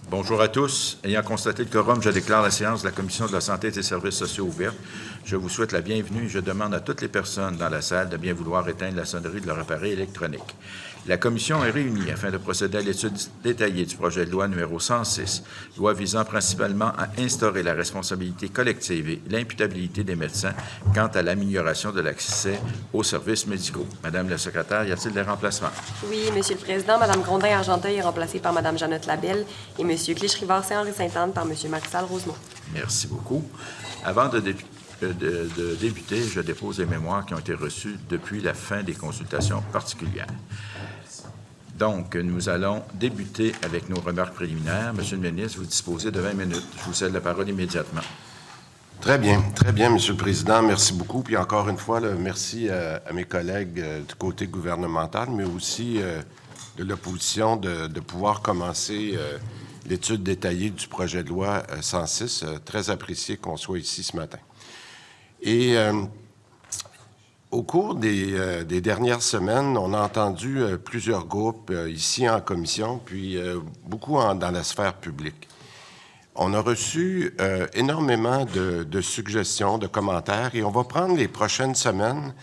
Bonjour à tous. Ayant constaté le quorum, je déclare la séance de la Commission de la santé et des services sociaux ouverte. Je vous souhaite la bienvenue et je demande à toutes les personnes dans la salle de bien vouloir éteindre la sonnerie de leur appareil électronique. La Commission est réunie afin de procéder à l'étude détaillée du projet de loi numéro 106, loi visant principalement à instaurer la responsabilité collective et l'imputabilité des médecins quant à l'amélioration de l'accès aux services médicaux. Madame la secrétaire, y a-t-il des remplacements? Oui, Monsieur le Président, Mme Grondin-Argenteuil est remplacée par Mme Jeannette Labelle et M. Clich-Rivard-Saint-Henri-Sainte-Anne par M. Marc-Sal Rosemont. Merci beaucoup. Avant de débuter, je dépose les mémoires qui ont été reçues depuis la fin des consultations particulières. Donc, nous allons débuter avec nos remarques préliminaires. Monsieur le ministre, vous disposez de 20 minutes. Je vous cède la parole immédiatement. Très bien, Monsieur le Président. Merci beaucoup. Puis encore une fois, merci à mes collègues du côté gouvernemental, mais aussi de l'opposition de pouvoir commencer l'étude détaillée du projet de loi 106. Très apprécié qu'on soit ici ce matin. Et au cours des dernières semaines, on a entendu plusieurs groupes ici en commission, puis beaucoup dans la sphère publique. On a reçu énormément de suggestions, de commentaires, et on va prendre les prochaines semaines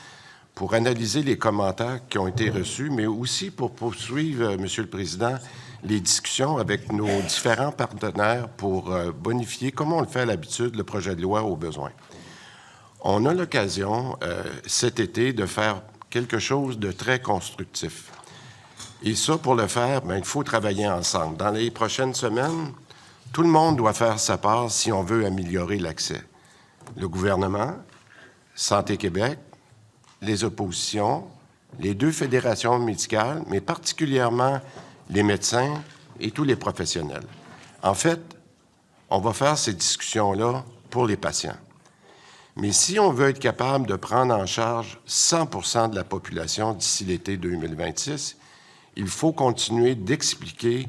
pour analyser les commentaires qui ont été reçus, mais aussi pour poursuivre, Monsieur le Président, les discussions avec nos différents partenaires pour bonifier, comme on le fait à l'habitude, le projet de loi aux besoins. On a l'occasion cet été de faire quelque chose de très constructif. Et ça, pour le faire, il faut travailler ensemble. Dans les prochaines semaines, tout le monde doit faire sa part si on veut améliorer l'accès. Le gouvernement, Santé Québec, les oppositions, les deux fédérations médicales, mais particulièrement les médecins et tous les professionnels. En fait, on va faire ces discussions-là pour les patients. Mais si on veut être capable de prendre en charge 100% de la population d'ici l'été 2026, il faut continuer d'expliquer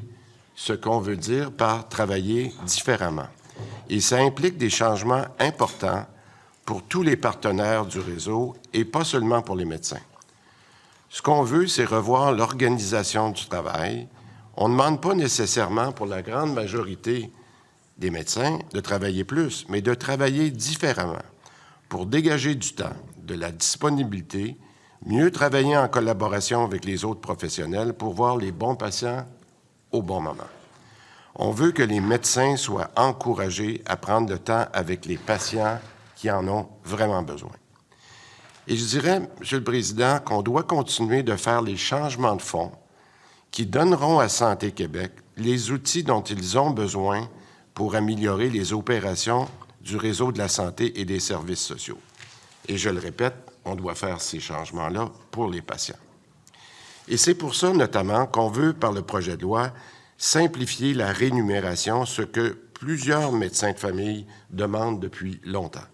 ce qu'on veut dire par travailler différemment. Et ça implique des changements importants pour tous les partenaires du réseau et pas seulement pour les médecins. Ce qu'on veut, c'est revoir l'organisation du travail. On ne demande pas nécessairement pour la grande majorité des médecins de travailler plus, mais de travailler différemment pour dégager du temps, de la disponibilité, mieux travailler en collaboration avec les autres professionnels pour voir les bons patients au bon moment. On veut que les médecins soient encouragés à prendre le temps avec les patients qui en ont vraiment besoin. Et je dirais, Monsieur le Président, qu'on doit continuer de faire les changements de fond qui donneront à Santé Québec les outils dont ils ont besoin pour améliorer les opérations du réseau de la santé et des services sociaux. Et je le répète, on doit faire ces changements-là pour les patients. Et c'est pour ça, notamment, qu'on veut, par le projet de loi, simplifier la rémunération, ce que plusieurs médecins de famille demandent depuis longtemps.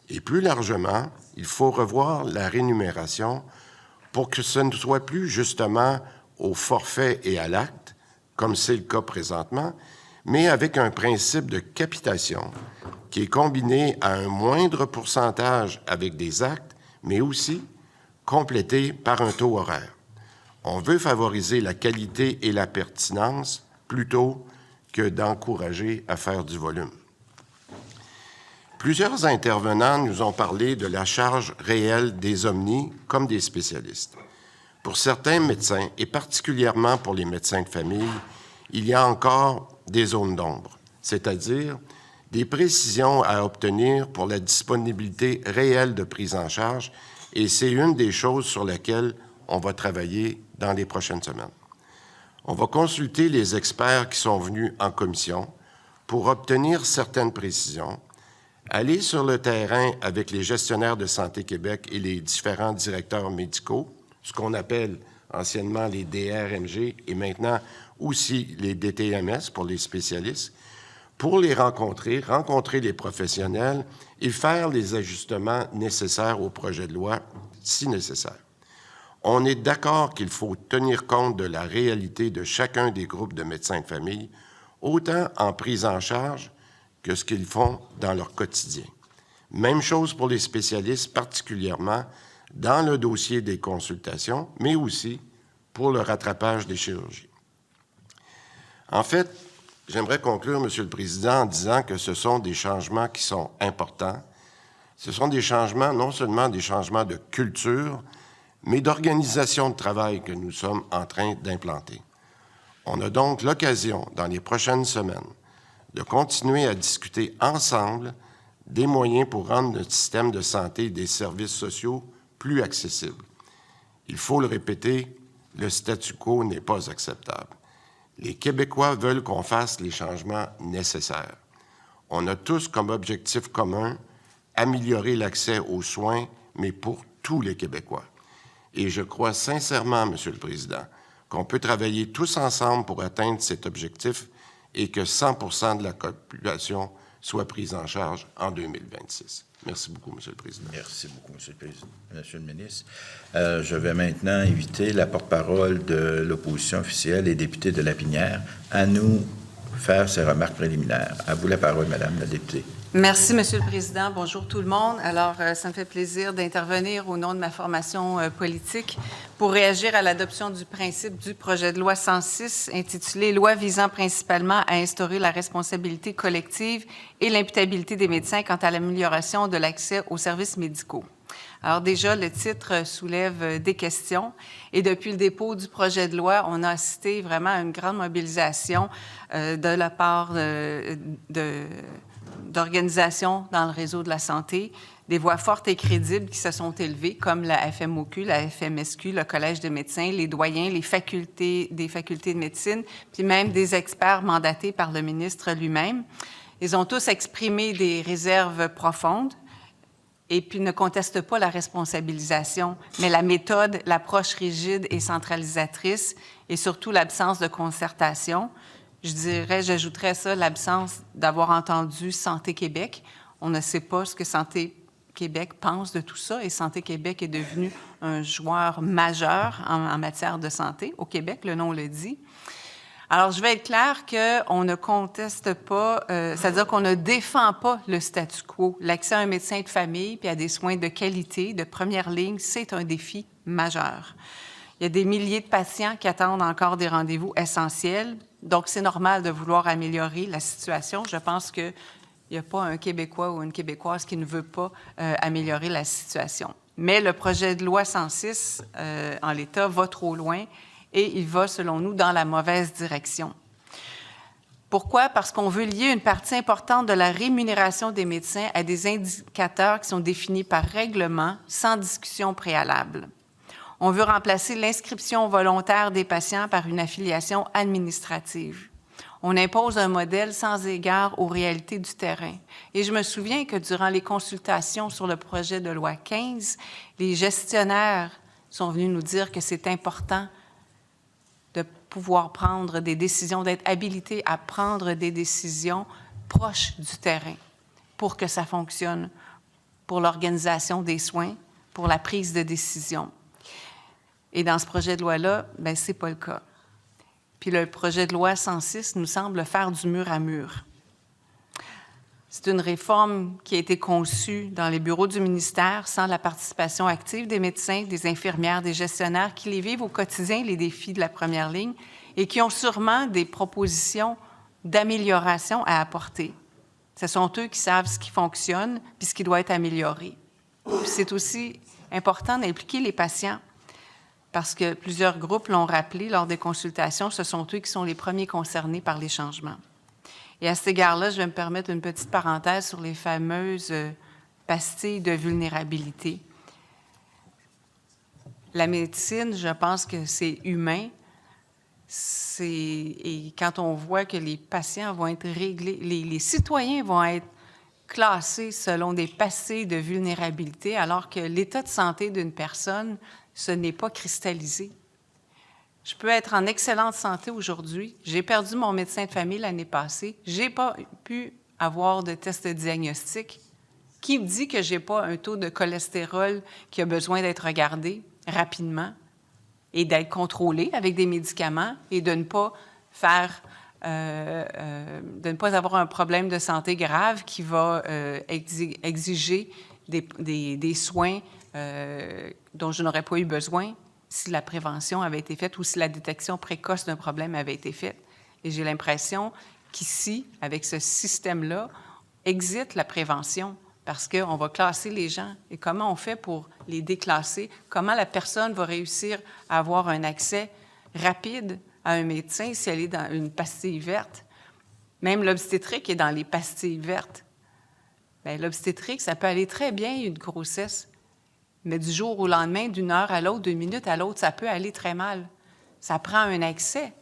Et plus largement, il faut revoir la rémunération pour que ce ne soit plus justement au forfait et à l'acte, comme c'est le cas présentement, mais avec un principe de capitation qui est combiné à un moindre pourcentage avec des actes, mais aussi complété par un taux horaire. On veut favoriser la qualité et la pertinence plutôt que d'encourager à faire du volume. Plusieurs intervenants nous ont parlé de la charge réelle des omnis comme des spécialistes. Pour certains médecins, et particulièrement pour les médecins de famille, il y a encore des zones d'ombre, c'est-à-dire des précisions à obtenir pour la disponibilité réelle de prise en charge, et c'est une des choses sur lesquelles on va travailler dans les prochaines semaines. On va consulter les experts qui sont venus en commission pour obtenir certaines précisions, aller sur le terrain avec les gestionnaires de Santé Québec et les différents directeurs médicaux, ce qu'on appelle anciennement les DRMG et maintenant aussi les DTMS pour les spécialistes, pour les rencontrer les professionnels et faire les ajustements nécessaires au projet de loi, si nécessaire. On est d'accord qu'il faut tenir compte de la réalité de chacun des groupes de médecins de famille, autant en prise en charge que ce qu'ils font dans leur quotidien. Même chose pour les spécialistes, particulièrement dans le dossier des consultations, mais aussi pour le rattrapage des chirurgies. En fait, j'aimerais conclure, Monsieur le Président, en disant que ce sont des changements qui sont importants. Ce sont des changements, non seulement des changements de culture, mais d'organisation de travail que nous sommes en train d'implanter. On a donc l'occasion, dans les prochaines semaines, de continuer à discuter ensemble des moyens pour rendre notre système de santé et des services sociaux plus accessibles. Il faut le répéter, le statu quo n'est pas acceptable. Les Québécois veulent qu'on fasse les changements nécessaires. On a tous comme objectif commun améliorer l'accès aux soins, mais pour tous les Québécois. Et je crois sincèrement, Monsieur le Président, qu'on peut travailler tous ensemble pour atteindre cet objectif et que 100% de la population soit prise en charge en 2026. Merci beaucoup, Monsieur le Président. Merci beaucoup, Monsieur le Président. Monsieur le ministre, je vais maintenant inviter la porte-parole de l'opposition officielle et députée de Lapinière à nous faire ses remarques préliminaires. À vous la parole, Madame la députée. Merci, Monsieur le Président. Bonjour tout le monde. Alors, ça me fait plaisir d'intervenir au nom de ma formation politique pour réagir à l'adoption du principe du projet de loi 106 intitulé « Loi visant principalement à instaurer la responsabilité collective et l'imputabilité des médecins quant à l'amélioration de l'accès aux services médicaux ». Alors déjà, le titre soulève des questions et depuis le dépôt du projet de loi, on a assisté vraiment à une grande mobilisation de la part d'organisations dans le réseau de la santé, des voix fortes et crédibles qui se sont élevées, comme la FMOQ, la FMSQ, le Collège de médecins, les doyens, les facultés, des facultés de médecine, puis même des experts mandatés par le ministre lui-même. Ils ont tous exprimé des réserves profondes et puis ne contestent pas la responsabilisation, mais la méthode, l'approche rigide et centralisatrice et surtout l'absence de concertation. J'ajouterais ça, l'absence d'avoir entendu Santé Québec. On ne sait pas ce que Santé Québec pense de tout ça et Santé Québec est devenu un joueur majeur en matière de santé au Québec, le nom le dit. Alors, je vais être claire qu'on ne conteste pas, c'est-à-dire qu'on ne défend pas le statu quo. L'accès à un médecin de famille puis à des soins de qualité, de première ligne, c'est un défi majeur. Il y a des milliers de patients qui attendent encore des rendez-vous essentiels. Donc, c'est normal de vouloir améliorer la situation. Je pense qu'il n'y a pas un Québécois ou une Québécoise qui ne veut pas améliorer la situation. Mais le projet de loi 106, en l'état, va trop loin et il va, selon nous, dans la mauvaise direction. Pourquoi? Parce qu'on veut lier une partie importante de la rémunération des médecins à des indicateurs qui sont définis par règlement, sans discussion préalable. On veut remplacer l'inscription volontaire des patients par une affiliation administrative. On impose un modèle sans égard aux réalités du terrain. Et je me souviens que durant les consultations sur le projet de loi 15, les gestionnaires sont venus nous dire que c'est important de pouvoir prendre des décisions, d'être habilités à prendre des décisions proches du terrain pour que ça fonctionne, pour l'organisation des soins, pour la prise de décision. Et dans ce projet de loi-là, bien, ce n'est pas le cas. Puis le projet de loi 106 nous semble faire du mur à mur. C'est une réforme qui a été conçue dans les bureaux du ministère sans la participation active des médecins, des infirmières, des gestionnaires qui les vivent au quotidien, les défis de la première ligne, et qui ont sûrement des propositions d'amélioration à apporter. Ce sont eux qui savent ce qui fonctionne puis ce qui doit être amélioré. Puis c'est aussi important d'impliquer les patients parce que plusieurs groupes l'ont rappelé lors des consultations, ce sont eux qui sont les premiers concernés par les changements. Et à cet égard-là, je vais me permettre une petite parenthèse sur les fameuses pastilles de vulnérabilité. La médecine, je pense que c'est humain. Et quand on voit que les patients vont être réglés, les citoyens vont être classés selon des pastilles de vulnérabilité, alors que l'état de santé d'une personne, ce n'est pas cristallisé. Je peux être en excellente santé aujourd'hui. J'ai perdu mon médecin de famille l'année passée. Je n'ai pas pu avoir de test de diagnostic. Qui me dit que je n'ai pas un taux de cholestérol qui a besoin d'être regardé rapidement et d'être contrôlé avec des médicaments et de ne pas faire, de ne pas avoir un problème de santé grave qui va exiger des soins dont je n'aurais pas eu besoin si la prévention avait été faite ou si la détection précoce d'un problème avait été faite. Et j'ai l'impression qu'ici, avec ce système-là, existe la prévention parce qu'on va classer les gens. Et comment on fait pour les déclasser? Comment la personne va réussir à avoir un accès rapide à un médecin si elle est dans une pastille verte? Même l'obstétrique est dans les pastilles vertes. Bien, l'obstétrique, ça peut aller très bien, une grossesse. Mais du jour au lendemain, d'une heure à l'autre, d'une minute à l'autre, ça peut aller très mal. Ça prend un accès.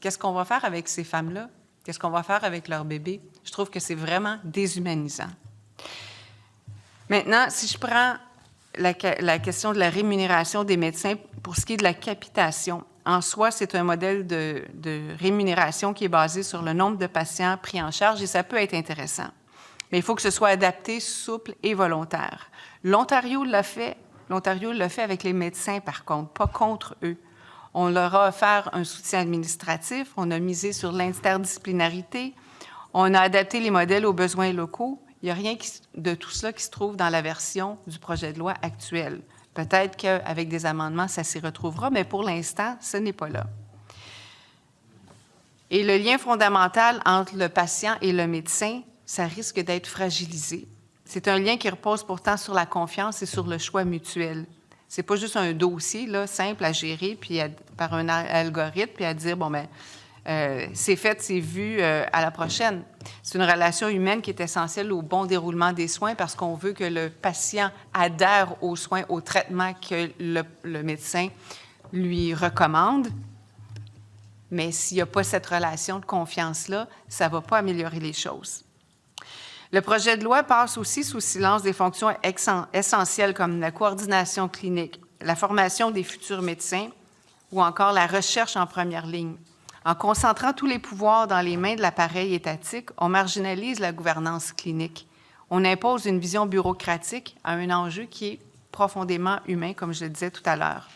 Qu'est-ce qu'on va faire avec ces femmes-là? Qu'est-ce qu'on va faire avec leur bébé? Je trouve que c'est vraiment déshumanisant. Maintenant, si je prends la question de la rémunération des médecins pour ce qui est de la capitation, en soi, c'est un modèle de rémunération qui est basé sur le nombre de patients pris en charge et ça peut être intéressant. Mais il faut que ce soit adapté, souple et volontaire. L'Ontario l'a fait. L'Ontario l'a fait avec les médecins, par contre, pas contre eux. On leur a offert un soutien administratif, on a misé sur l'interdisciplinarité, on a adapté les modèles aux besoins locaux. Il n'y a rien de tout cela qui se trouve dans la version du projet de loi actuel. Peut-être qu'avec des amendements, ça s'y retrouvera, mais pour l'instant, ce n'est pas là. Et le lien fondamental entre le patient et le médecin, ça risque d'être fragilisé. C'est un lien qui repose pourtant sur la confiance et sur le choix mutuel. C'est pas juste un dossier là, simple à gérer puis par un algorithme puis à dire, bon, bien, c'est fait, c'est vu, à la prochaine. C'est une relation humaine qui est essentielle au bon déroulement des soins parce qu'on veut que le patient adhère aux soins, au traitement que le médecin lui recommande. Mais s'il n'y a pas cette relation de confiance-là, ça ne va pas améliorer les choses. Le projet de loi passe aussi sous silence des fonctions essentielles comme la coordination clinique, la formation des futurs médecins ou encore la recherche en première ligne. En concentrant tous les pouvoirs dans les mains de l'appareil étatique, on marginalise la gouvernance clinique. On impose une vision bureaucratique à un enjeu qui est profondément humain, comme je le disais tout à l'heure.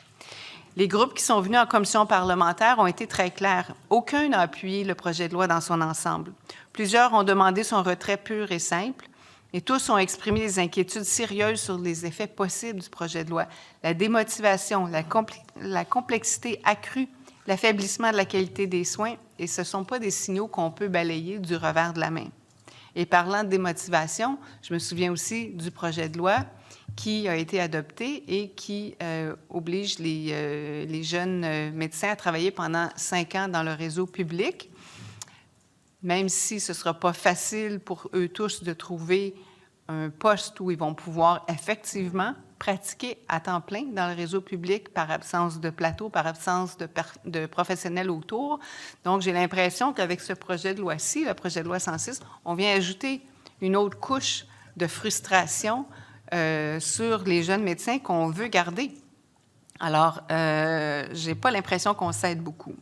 Les groupes qui sont venus en commission parlementaire ont été très clairs. Aucun n'a appuyé le projet de loi dans son ensemble. Plusieurs ont demandé son retrait pur et simple, et tous ont exprimé des inquiétudes sérieuses sur les effets possibles du projet de loi. La démotivation, la complexité accrue, l'affaiblissement de la qualité des soins, et ce ne sont pas des signaux qu'on peut balayer du revers de la main. Et parlant de démotivation, je me souviens aussi du projet de loi qui a été adopté et qui oblige les jeunes médecins à travailler pendant 5 ans dans le réseau public, même si ce ne sera pas facile pour eux tous de trouver un poste où ils vont pouvoir effectivement pratiquer à temps plein dans le réseau public par absence de plateau, par absence de professionnels autour. Donc, j'ai l'impression qu'avec ce projet de loi-ci, le projet de loi 106, on vient ajouter une autre couche de frustration sur les jeunes médecins qu'on veut garder. Alors, je n'ai pas l'impression qu'on s'aide beaucoup.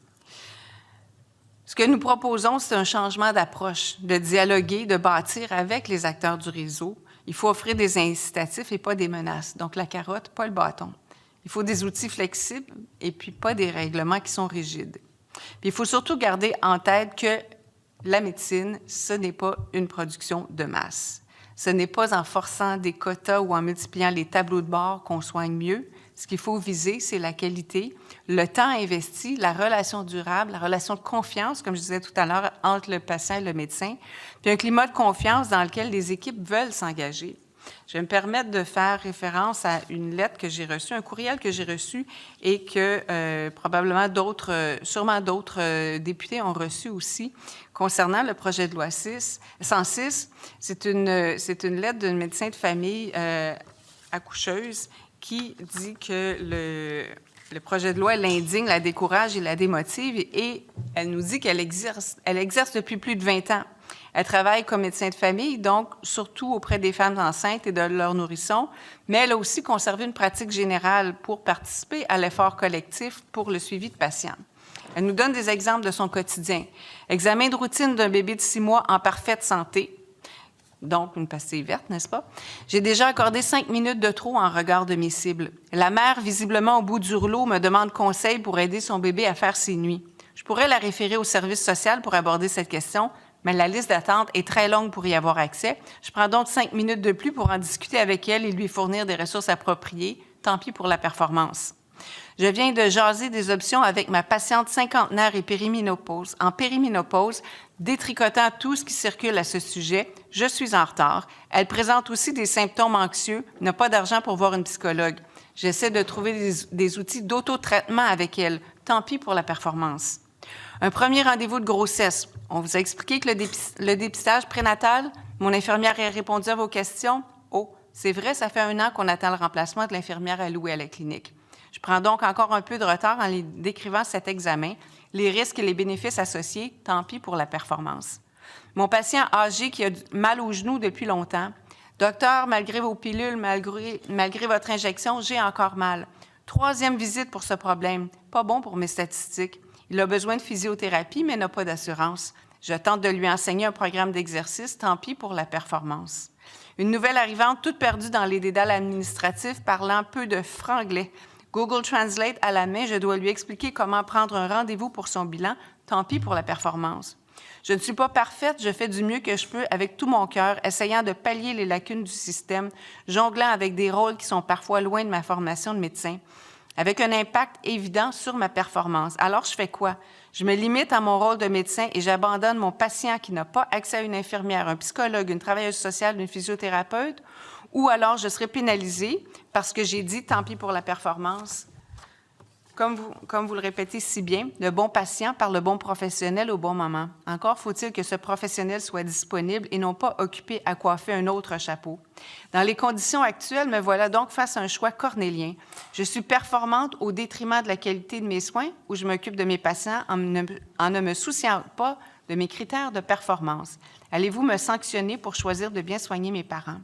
Ce que nous proposons, c'est un changement d'approche, de dialoguer, de bâtir avec les acteurs du réseau. Il faut offrir des incitatifs et pas des menaces. Donc, la carotte, pas le bâton. Il faut des outils flexibles et puis pas des règlements qui sont rigides. Puis, il faut surtout garder en tête que la médecine, ce n'est pas une production de masse. Ce n'est pas en forçant des quotas ou en multipliant les tableaux de bord qu'on soigne mieux. Ce qu'il faut viser, c'est la qualité, le temps investi, la relation durable, la relation de confiance, comme je disais tout à l'heure, entre le patient et le médecin, puis un climat de confiance dans lequel les équipes veulent s'engager. Je vais me permettre de faire référence à une lettre que j'ai reçue, un courriel que j'ai reçu et que probablement sûrement d'autres députés ont reçu aussi concernant le projet de loi 106. C'est une lettre d'un médecin de famille accoucheuse qui dit que le projet de loi l'indigne, la décourage et la démotive, et elle nous dit qu'elle exerce depuis plus de 20 ans. Elle travaille comme médecin de famille, donc surtout auprès des femmes enceintes et de leurs nourrissons, mais elle a aussi conservé une pratique générale pour participer à l'effort collectif pour le suivi de patients. Elle nous donne des exemples de son quotidien. Examen de routine d'un bébé de 6 mois en parfaite santé, donc une pastille verte, n'est-ce pas? J'ai déjà accordé 5 minutes de trop en regard de mes cibles. La mère, visiblement au bout du rouleau, me demande conseil pour aider son bébé à faire ses nuits. Je pourrais la référer au service social pour aborder cette question, mais la liste d'attente est très longue pour y avoir accès. Je prends donc 5 minutes de plus pour en discuter avec elle et lui fournir des ressources appropriées. Tant pis pour la performance. Je viens de jaser des options avec ma patiente cinquantenaire et en périménopause, détricotant tout ce qui circule à ce sujet. Je suis en retard. Elle présente aussi des symptômes anxieux, n'a pas d'argent pour voir une psychologue. J'essaie de trouver des outils d'auto-traitement avec elle. Tant pis pour la performance. Un premier rendez-vous de grossesse. On vous a expliqué que le dépistage prénatal, mon infirmière a répondu à vos questions. Oh, c'est vrai, ça fait 1 an qu'on attend le remplacement de l'infirmière allouée à la clinique. Je prends donc encore un peu de retard en décrivant cet examen, les risques et les bénéfices associés, tant pis pour la performance. Mon patient âgé qui a mal au genou depuis longtemps. Docteur, malgré vos pilules, malgré votre injection, j'ai encore mal. 3e visite pour ce problème. Pas bon pour mes statistiques. Il a besoin de physiothérapie, mais n'a pas d'assurance. Je tente de lui enseigner un programme d'exercice, tant pis pour la performance. Une nouvelle arrivante toute perdue dans les dédales administratifs, parlant peu de franglais. Google Translate à la main, je dois lui expliquer comment prendre un rendez-vous pour son bilan, tant pis pour la performance. Je ne suis pas parfaite, je fais du mieux que je peux avec tout mon cœur, essayant de pallier les lacunes du système, jonglant avec des rôles qui sont parfois loin de ma formation de médecin, avec un impact évident sur ma performance. Alors, je fais quoi? Je me limite à mon rôle de médecin et j'abandonne mon patient qui n'a pas accès à une infirmière, un psychologue, une travailleuse sociale, une physiothérapeute, ou alors je serai pénalisée parce que j'ai dit « tant pis pour la performance ». Comme vous le répétez si bien, le bon patient par le bon professionnel au bon moment. Encore faut-il que ce professionnel soit disponible et non pas occupé à coiffer un autre chapeau. Dans les conditions actuelles, me voilà donc face à un choix cornélien. Je suis performante au détriment de la qualité de mes soins ou je m'occupe de mes patients en ne me souciant pas de mes critères de performance. Allez-vous me sanctionner pour choisir de bien soigner mes parents?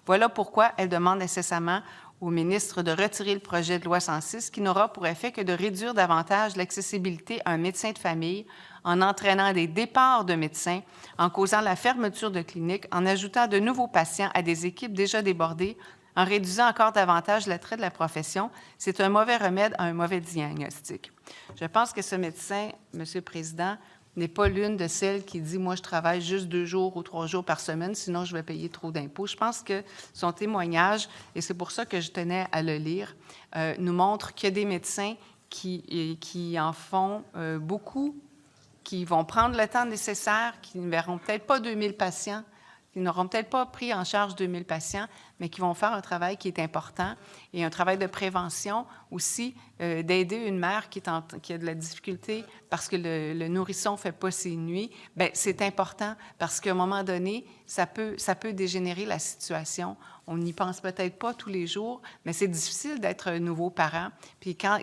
Voilà pourquoi elle demande nécessairement au ministre de retirer le projet de loi 106 qui n'aura pour effet que de réduire davantage l'accessibilité à un médecin de famille en entraînant des départs de médecins, en causant la fermeture de cliniques, en ajoutant de nouveaux patients à des équipes déjà débordées, en réduisant encore davantage l'attrait de la profession. C'est un mauvais remède à un mauvais diagnostic. Je pense que ce médecin, Monsieur le Président, n'est pas l'une de celles qui dit « moi, je travaille juste 2 jours ou 3 jours par semaine, sinon je vais payer trop d'impôts ». Je pense que son témoignage, et c'est pour ça que je tenais à le lire, nous montre qu'il y a des médecins qui en font beaucoup, qui vont prendre le temps nécessaire, qui ne verront peut-être pas 2000 patients, qui n'auront peut-être pas pris en charge 2000 patients, mais qui vont faire un travail qui est important et un travail de prévention aussi, d'aider une mère qui a de la difficulté parce que le nourrisson ne fait pas ses nuits. Bien, c'est important parce qu'à un moment donné, ça peut dégénérer la situation. On n'y pense peut-être pas tous les jours, mais c'est difficile d'être un nouveau parent. Puis quand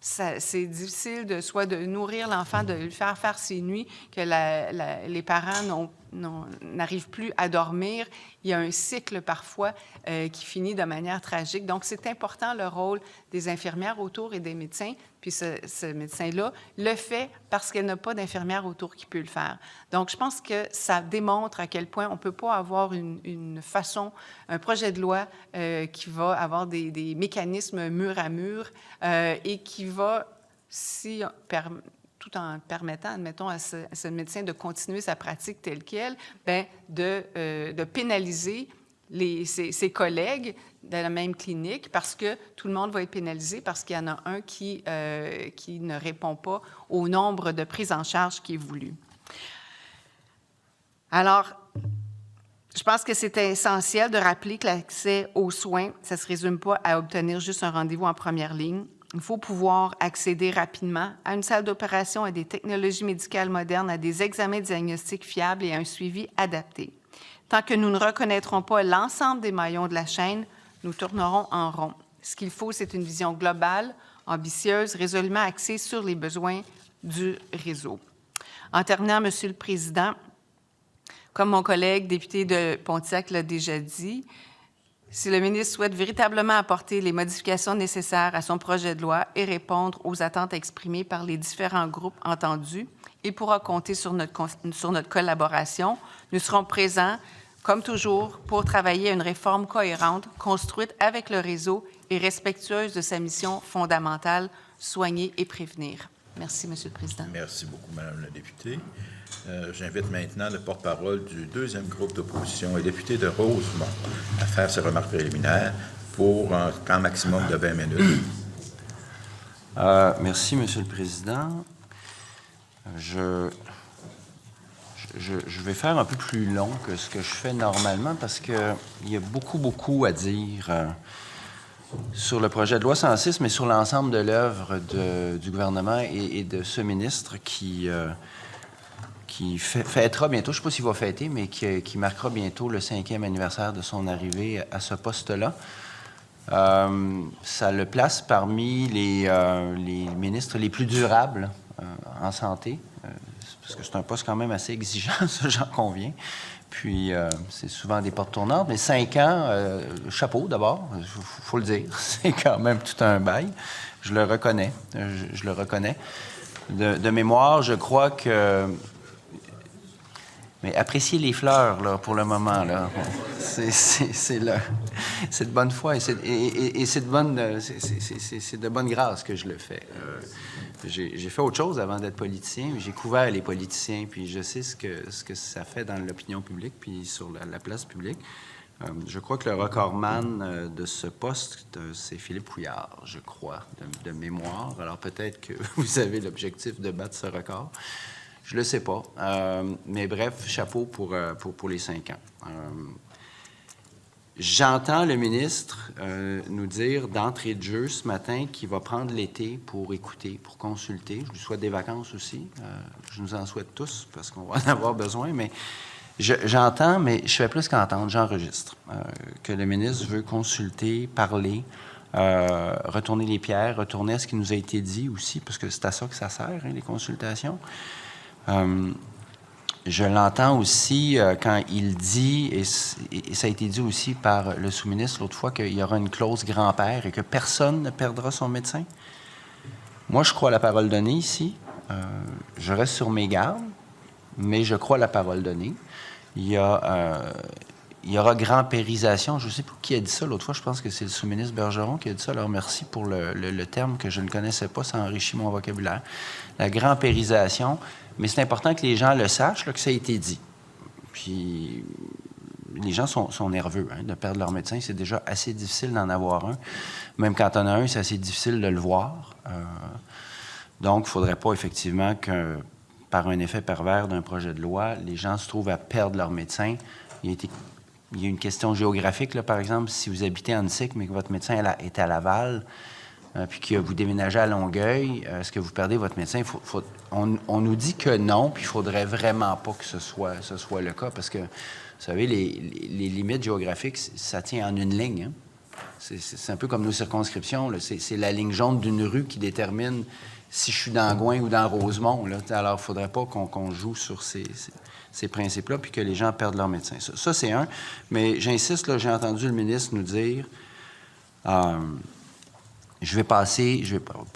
c'est difficile de nourrir l'enfant, de lui faire ses nuits, que les parents n'arrivent plus à dormir. Il y a un cycle parfois qui finit de manière tragique. Donc, c'est important le rôle des infirmières autour et des médecins. Puis ce médecin-là le fait parce qu'elle n'a pas d'infirmière autour qui peut le faire. Donc, je pense que ça démontre à quel point on ne peut pas avoir un projet de loi qui va avoir des mécanismes mur à mur et qui va, tout en permettant, admettons, à ce médecin de continuer sa pratique telle qu'elle, bien, de pénaliser ses collègues de la même clinique parce que tout le monde va être pénalisé parce qu'il y en a un qui ne répond pas au nombre de prises en charge qui est voulu. Alors, je pense que c'est essentiel de rappeler que l'accès aux soins, ça ne se résume pas à obtenir juste un rendez-vous en première ligne. Il faut pouvoir accéder rapidement à une salle d'opération, à des technologies médicales modernes, à des examens diagnostiques fiables et à un suivi adapté. Tant que nous ne reconnaîtrons pas l'ensemble des maillons de la chaîne, nous tournerons en rond. Ce qu'il faut, c'est une vision globale, ambitieuse, résolument axée sur les besoins du réseau. En terminant, Monsieur le Président, comme mon collègue député de Pontiac l'a déjà dit, si le ministre souhaite véritablement apporter les modifications nécessaires à son projet de loi et répondre aux attentes exprimées par les différents groupes entendus, il pourra compter sur notre collaboration. Nous serons présents, comme toujours, pour travailler à une réforme cohérente, construite avec le réseau et respectueuse de sa mission fondamentale, soigner et prévenir. Merci, Monsieur le Président. Merci beaucoup, Madame la députée. J'invite maintenant le porte-parole du deuxième groupe d'opposition, le député de Rosemont, à faire ses remarques préliminaires. pour un temps maximum de 20 minutes. Merci, Monsieur le Président. Je vais faire un peu plus long que ce que je fais normalement parce qu'il y a beaucoup à dire sur le projet de loi 106, mais sur l'ensemble de l'œuvre du gouvernement et de ce ministre qui fêtera bientôt, je ne sais pas s'il va fêter, mais qui marquera bientôt le 5e anniversaire de son arrivée à ce poste-là. Ça le place parmi les ministres les plus durables en santé, parce que c'est un poste quand même assez exigeant, ça j'en conviens. Puis, c'est souvent des portes tournantes, mais 5 ans, chapeau d'abord, il faut le dire, c'est quand même tout un bail. Je le reconnais, je le reconnais. De mémoire, je crois que... Mais appréciez les fleurs, là, pour le moment, là. C'est de bonne foi et c'est de bonne grâce que je le fais. J'ai fait autre chose avant d'être politicien, mais j'ai couvert les politiciens, puis je sais ce que ça fait dans l'opinion publique, puis sur la place publique. Je crois que le recordman de ce poste, c'est Philippe Couillard, je crois, de mémoire. Alors peut-être que vous avez l'objectif de battre ce record. Je le sais pas. Mais bref, chapeau pour les 5 ans. J'entends le ministre nous dire d'entrée de jeu ce matin qu'il va prendre l'été pour écouter, pour consulter. Je lui souhaite des vacances aussi. Je nous en souhaite tous parce qu'on va en avoir besoin. Mais j'entends, mais je fais plus qu'entendre, j'enregistre. Que le ministre veut consulter, parler, retourner les pierres, retourner à ce qui nous a été dit aussi, parce que c'est à ça que ça sert, hein, les consultations. Je l'entends aussi quand il dit, et ça a été dit aussi par le sous-ministre l'autre fois, qu'il y aura une clause grand-père et que personne ne perdra son médecin. Moi, je crois à la parole donnée ici. Je reste sur mes gardes, mais je crois à la parole donnée. Il y aura grand-périsation. Je ne sais pas qui a dit ça l'autre fois. Je pense que c'est le sous-ministre Bergeron qui a dit ça. Alors, merci pour le terme que je ne connaissais pas. Ça enrichit mon vocabulaire. La grand-périsation. Mais c'est important que les gens le sachent, là, que ça a été dit. Puis, les gens sont nerveux de perdre leur médecin. C'est déjà assez difficile d'en avoir un. Même quand on a un, c'est assez difficile de le voir. Donc, il ne faudrait pas effectivement que, par un effet pervers d'un projet de loi, les gens se trouvent à perdre leur médecin. Il y a une question géographique, là, par exemple, si vous habitez en Annecy, mais que votre médecin est à Laval, puis que vous déménagez à Longueuil, est-ce que vous perdez votre médecin? On nous dit que non, puis il ne faudrait vraiment pas que ce soit le cas, parce que, vous savez, les limites géographiques, ça tient en une ligne. Hein? C'est un peu comme nos circonscriptions. Là. C'est la ligne jaune d'une rue qui détermine si je suis dans Gouin ou dans Rosemont. Là. Alors, il ne faudrait pas qu'on joue sur ces principes-là, puis que les gens perdent leur médecin. Ça c'est un. Mais j'insiste, là, j'ai entendu le ministre nous dire... je vais pas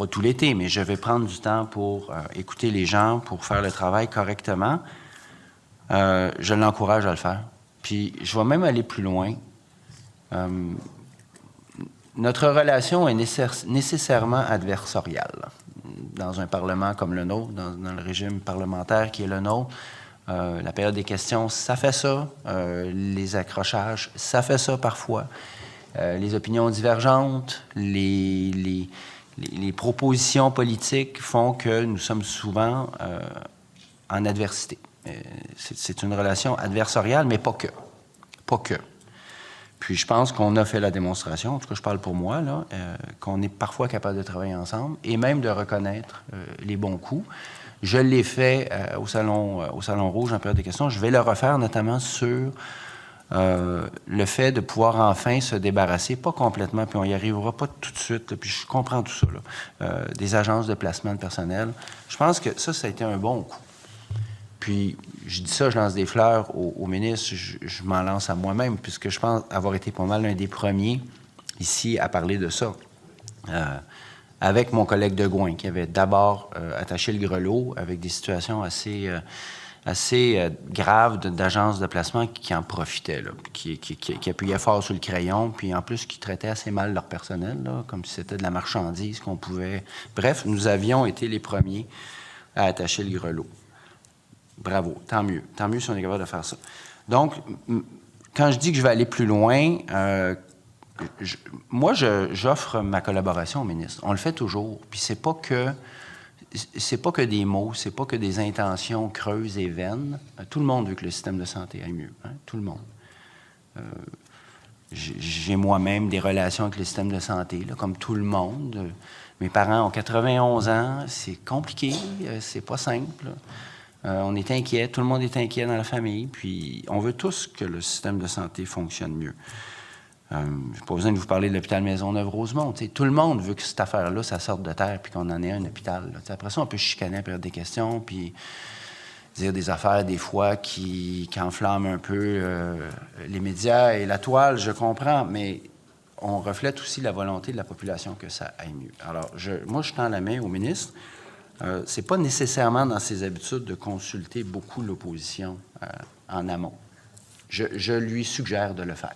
tout l'été, mais je vais prendre du temps pour écouter les gens, pour faire le travail correctement. Je l'encourage à le faire. Puis, je vais même aller plus loin. Notre relation est nécessairement adversariale. Dans un Parlement comme le nôtre, dans le régime parlementaire qui est le nôtre, la période des questions, ça fait ça. Les accrochages, ça fait ça parfois. Les opinions divergentes, les propositions politiques font que nous sommes souvent en adversité. C'est une relation adversariale, mais pas que. Pas que. Puis je pense qu'on a fait la démonstration, en tout cas je parle pour moi, là, qu'on est parfois capable de travailler ensemble et même de reconnaître les bons coups. Je l'ai fait au Salon Rouge en période de questions. Je vais le refaire notamment sur... le fait de pouvoir enfin se débarrasser, pas complètement, puis on n'y arrivera pas tout de suite, là, puis je comprends tout ça, là, des agences de placement de personnel. Je pense que ça a été un bon coup. Puis, je dis ça, je lance des fleurs au ministre, je m'en lance à moi-même, puisque je pense avoir été pas mal l'un des premiers ici à parler de ça. Avec mon collègue de Gouin, qui avait d'abord attaché le grelot avec des situations assez grave d'agences de placement qui en profitaient, là, qui appuyaient fort sur le crayon, puis en plus qui traitaient assez mal leur personnel, là, comme si c'était de la marchandise qu'on pouvait... Bref, nous avions été les premiers à attacher le grelot. Bravo, tant mieux si on est capable de faire ça. Donc, quand je dis que je vais aller plus loin, Moi, j'offre ma collaboration au ministre. On le fait toujours. Puis c'est pas que des mots, c'est pas que des intentions creuses et vaines. Tout le monde veut que le système de santé aille mieux. Hein? Tout le monde. J'ai moi-même des relations avec le système de santé, là, comme tout le monde. Mes parents ont 91 ans. C'est compliqué. C'est pas simple. On est inquiet. Tout le monde est inquiet dans la famille. Puis on veut tous que le système de santé fonctionne mieux. Je n'ai pas besoin de vous parler de l'hôpital Maisonneuve-Rosemont. Tout le monde veut que cette affaire-là, ça sorte de terre puis qu'on en ait un hôpital. Là. Après ça, on peut chicaner à période des questions puis dire des affaires, des fois, qui enflamment un peu les médias et la toile, je comprends, mais on reflète aussi la volonté de la population que ça aille mieux. Alors, moi, je tends la main au ministre. C'est pas nécessairement dans ses habitudes de consulter beaucoup l'opposition en amont. Je lui suggère de le faire.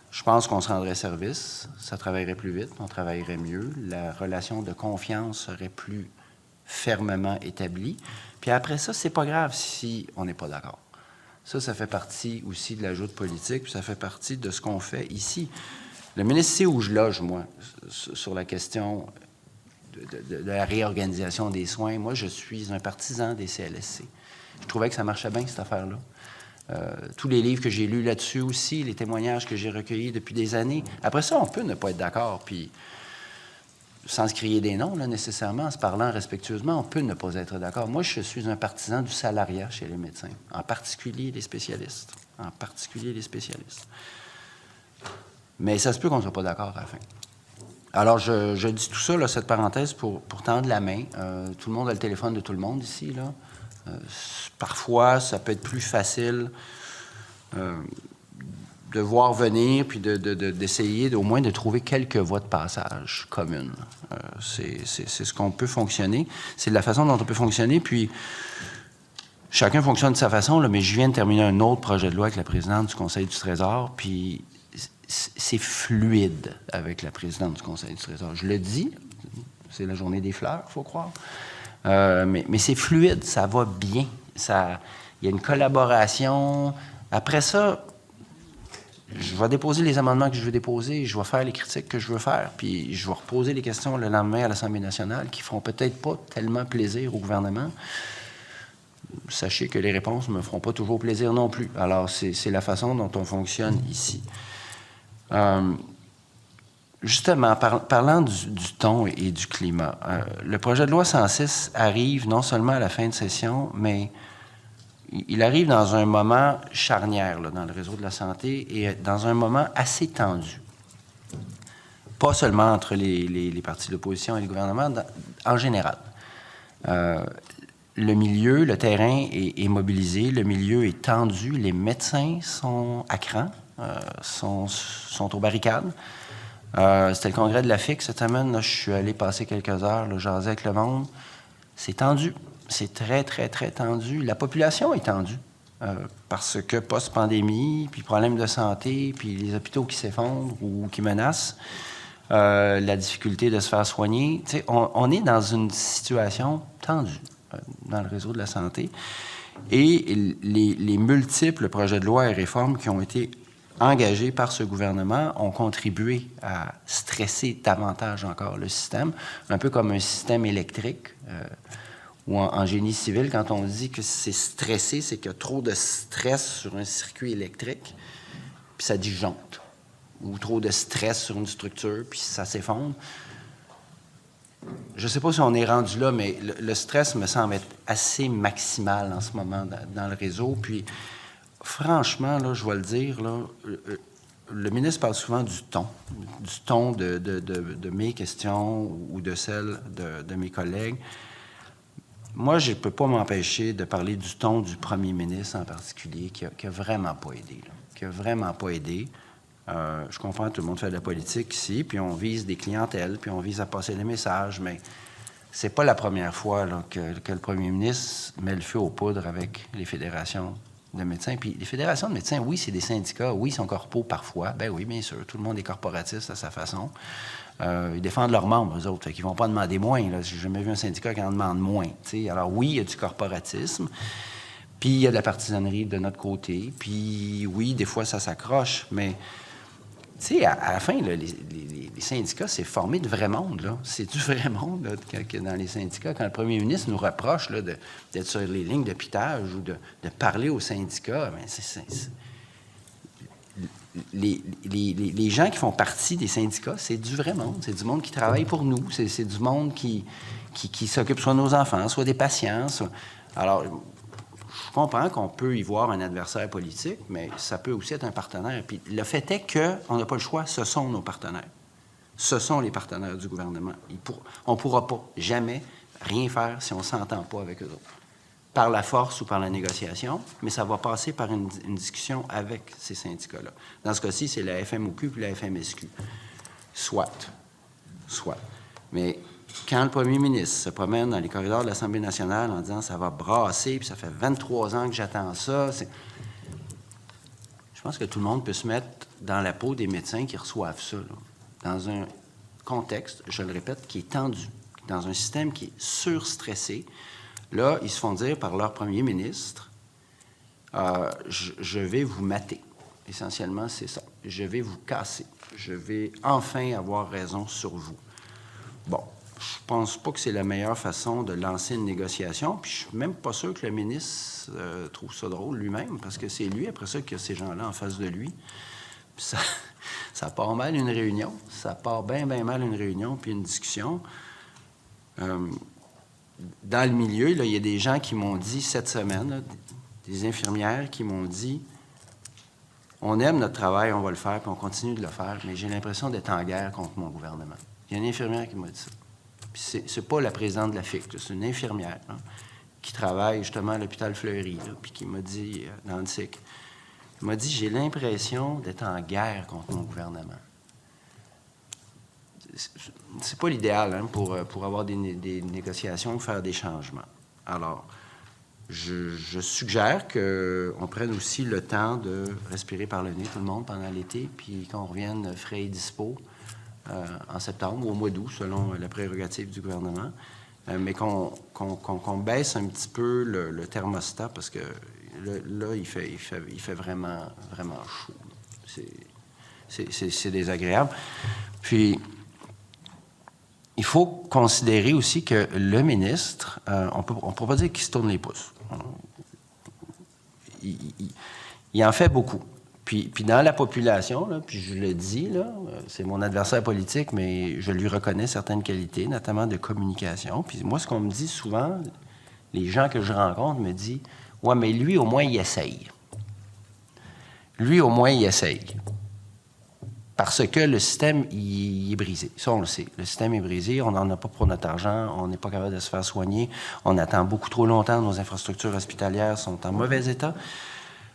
Je pense qu'on se rendrait service, ça travaillerait plus vite, on travaillerait mieux, la relation de confiance serait plus fermement établie. Puis après ça, c'est pas grave si on n'est pas d'accord. Ça fait partie aussi de la joute politique, puis ça fait partie de ce qu'on fait ici. Le ministre sait où je loge, moi, sur la question de la réorganisation des soins. Moi, je suis un partisan des CLSC. Je trouvais que ça marchait bien, cette affaire-là. Tous les livres que j'ai lus là-dessus aussi, les témoignages que j'ai recueillis depuis des années. Après ça, on peut ne pas être d'accord, puis sans se crier des noms, là, nécessairement, en se parlant respectueusement, on peut ne pas être d'accord. Moi, je suis un partisan du salariat chez les médecins, en particulier les spécialistes. En particulier les spécialistes. Mais ça se peut qu'on ne soit pas d'accord à la fin. Alors, je dis tout ça, là, cette parenthèse, pour tendre la main. Tout le monde a le téléphone de tout le monde ici, là. Parfois, ça peut être plus facile de voir venir puis d'essayer au moins de trouver quelques voies de passage communes. C'est ce qu'on peut fonctionner. C'est la façon dont on peut fonctionner. Puis, chacun fonctionne de sa façon, là, mais je viens de terminer un autre projet de loi avec la présidente du Conseil du Trésor, puis c'est fluide avec la présidente du Conseil du Trésor. Je le dis, c'est la journée des fleurs, il faut croire. Mais c'est fluide, ça va bien. Il y a une collaboration. Après ça, je vais déposer les amendements que je veux déposer, je vais faire les critiques que je veux faire, puis je vais reposer les questions le lendemain à l'Assemblée nationale qui ne feront peut-être pas tellement plaisir au gouvernement. Sachez que les réponses ne me feront pas toujours plaisir non plus. Alors, c'est la façon dont on fonctionne ici. Justement, parlant du ton et du climat, le projet de loi 106 arrive non seulement à la fin de session, mais il arrive dans un moment charnière là, dans le réseau de la santé et dans un moment assez tendu. Pas seulement entre les partis de l'opposition et le gouvernement, en général. Le milieu, le terrain est mobilisé, le milieu est tendu, les médecins sont à cran, sont aux barricades. C'était le congrès de la FIC cette semaine. Là, je suis allé passer quelques heures, là, jaser avec le monde. C'est tendu. C'est très, très, très tendu. La population est tendue parce que post-pandémie, puis problèmes de santé, puis les hôpitaux qui s'effondrent ou qui menacent, la difficulté de se faire soigner. Tu sais, on est dans une situation tendue dans le réseau de la santé. Et les multiples projets de loi et réformes qui ont été engagés par ce gouvernement ont contribué à stresser davantage encore le système, un peu comme un système électrique ou en génie civil, quand on dit que c'est stressé, c'est qu'il y a trop de stress sur un circuit électrique, puis ça disjoncte, ou trop de stress sur une structure, puis ça s'effondre. Je ne sais pas si on est rendu là, mais le stress me semble être assez maximal en ce moment dans le réseau, puis franchement, là, je vais le dire, là, le ministre parle souvent du ton de mes questions ou de celles de mes collègues. Moi, je ne peux pas m'empêcher de parler du ton du premier ministre en particulier, qui a vraiment pas aidé. Là, qui a vraiment pas aidé. Je comprends que tout le monde fait de la politique ici, puis on vise des clientèles, puis on vise à passer des messages, mais c'est pas la première fois là, que le premier ministre met le feu aux poudres avec les fédérations de médecins. Puis les fédérations de médecins, oui, c'est des syndicats, oui, ils sont corpos parfois. Ben oui, bien sûr, tout le monde est corporatiste à sa façon. Ils défendent leurs membres, eux autres, fait qu'ils ne vont pas demander moins. Là. J'ai jamais vu un syndicat qui en demande moins. T'sais. Alors oui, il y a du corporatisme, puis il y a de la partisanerie de notre côté, puis oui, des fois, ça s'accroche, mais sais, à la fin, là, les syndicats, c'est formé de vrai monde, là. C'est du vrai monde, là, dans les syndicats. Quand le premier ministre nous reproche là, d'être sur les lignes de pitage ou de parler aux syndicats, bien, les gens qui font partie des syndicats, c'est du vrai monde. C'est du monde qui travaille pour nous. C'est du monde qui s'occupe soit de nos enfants, soit des patients. Alors, je comprends qu'on peut y voir un adversaire politique, mais ça peut aussi être un partenaire. Puis le fait est qu'on n'a pas le choix, ce sont nos partenaires. Ce sont les partenaires du gouvernement. On ne pourra pas jamais rien faire si on ne s'entend pas avec eux autres. Par la force ou par la négociation, mais ça va passer par une discussion avec ces syndicats-là. Dans ce cas-ci, c'est la FMOQ puis la FMSQ. Soit. Mais quand le premier ministre se promène dans les corridors de l'Assemblée nationale en disant « ça va brasser, puis ça fait 23 ans que j'attends ça », je pense que tout le monde peut se mettre dans la peau des médecins qui reçoivent ça, là, dans un contexte, je le répète, qui est tendu, dans un système qui est surstressé. Là, ils se font dire par leur premier ministre je vais vous mater. Essentiellement, c'est ça. Je vais vous casser. Je vais enfin avoir raison sur vous. Bon, je pense pas que c'est la meilleure façon de lancer une négociation, puis je suis même pas sûr que le ministre trouve ça drôle lui-même, parce que c'est lui, après ça, qui a ces gens-là en face de lui. Puis ça part mal une réunion. Ça part bien mal une réunion, puis une discussion. Dans le milieu, là, il y a des gens qui m'ont dit cette semaine, là, des infirmières qui m'ont dit « On aime notre travail, on va le faire, puis on continue de le faire, mais j'ai l'impression d'être en guerre contre mon gouvernement. » Il y a une infirmière qui m'a dit ça. Puis c'est pas la présidente de la FIC, là, c'est une infirmière là, qui travaille justement à l'hôpital Fleury, là, puis qui m'a dit, dans le SIC, elle m'a dit « J'ai l'impression d'être en guerre contre mon gouvernement. » C'est pas l'idéal hein, pour avoir des négociations, faire des changements. Alors, je suggère qu'on prenne aussi le temps de respirer par le nez, tout le monde, pendant l'été, puis qu'on revienne frais et dispo en septembre ou au mois d'août, selon la prérogative du gouvernement, mais qu'on baisse un petit peu le thermostat, parce que là, il fait vraiment, vraiment chaud. C'est désagréable. Puis, il faut considérer aussi que le ministre, on ne peut pas dire qu'il se tourne les pouces. Il en fait beaucoup. Puis dans la population, là, puis je le dis, là, c'est mon adversaire politique, mais je lui reconnais certaines qualités, notamment de communication. Puis moi, ce qu'on me dit souvent, les gens que je rencontre me disent « Ouais, mais lui, au moins, il essaye. Lui, au moins, il essaye. » Parce que le système, il est brisé. Ça, on le sait. Le système est brisé, on n'en a pas pour notre argent, on n'est pas capable de se faire soigner, on attend beaucoup trop longtemps, nos infrastructures hospitalières sont en mauvais état.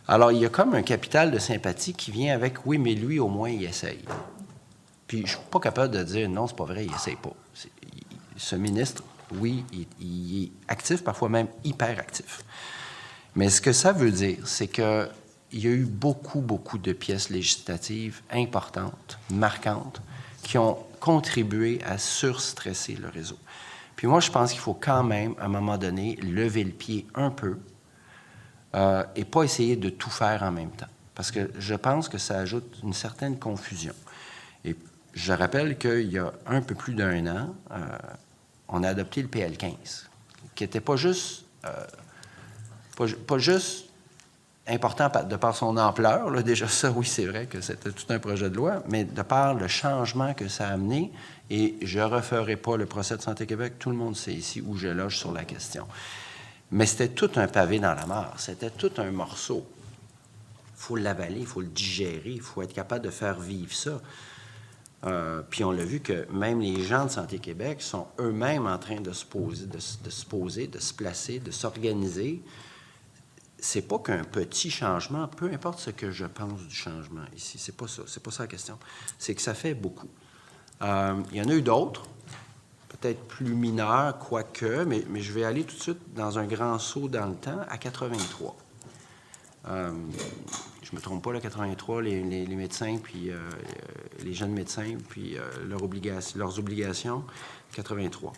Alors, il y a comme un capital de sympathie qui vient avec « oui, mais lui, au moins, il essaye ». Puis, je ne suis pas capable de dire « non, c'est pas vrai, il essaye pas ». Ce ministre, oui, il est actif, parfois même hyper actif. Mais ce que ça veut dire, c'est que il y a eu beaucoup de pièces législatives importantes, marquantes, qui ont contribué à surstresser le réseau. Puis moi, je pense qu'il faut quand même, à un moment donné, lever le pied un peu et pas essayer de tout faire en même temps. Parce que je pense que ça ajoute une certaine confusion. Et je rappelle qu'il y a un peu plus d'1 an, on a adopté le PL15, qui n'était pas juste important de par son ampleur, là, déjà ça, oui, c'est vrai que c'était tout un projet de loi, mais de par le changement que ça a amené, et je ne referai pas le procès de Santé Québec, tout le monde sait ici où je loge sur la question. Mais c'était tout un pavé dans la mare, c'était tout un morceau. Il faut l'avaler, il faut le digérer, il faut être capable de faire vivre ça. Puis on l'a vu que même les gens de Santé Québec sont eux-mêmes en train de se poser, de se placer, de s'organiser. C'est pas qu'un petit changement, peu importe ce que je pense du changement ici, c'est pas ça la question. C'est que ça fait beaucoup. Il y en a eu d'autres, peut-être plus mineurs, quoique, mais je vais aller tout de suite dans un grand saut dans le temps, à 83. Je me trompe pas, là, 83, les médecins, puis les jeunes médecins, puis leurs obligations, 83.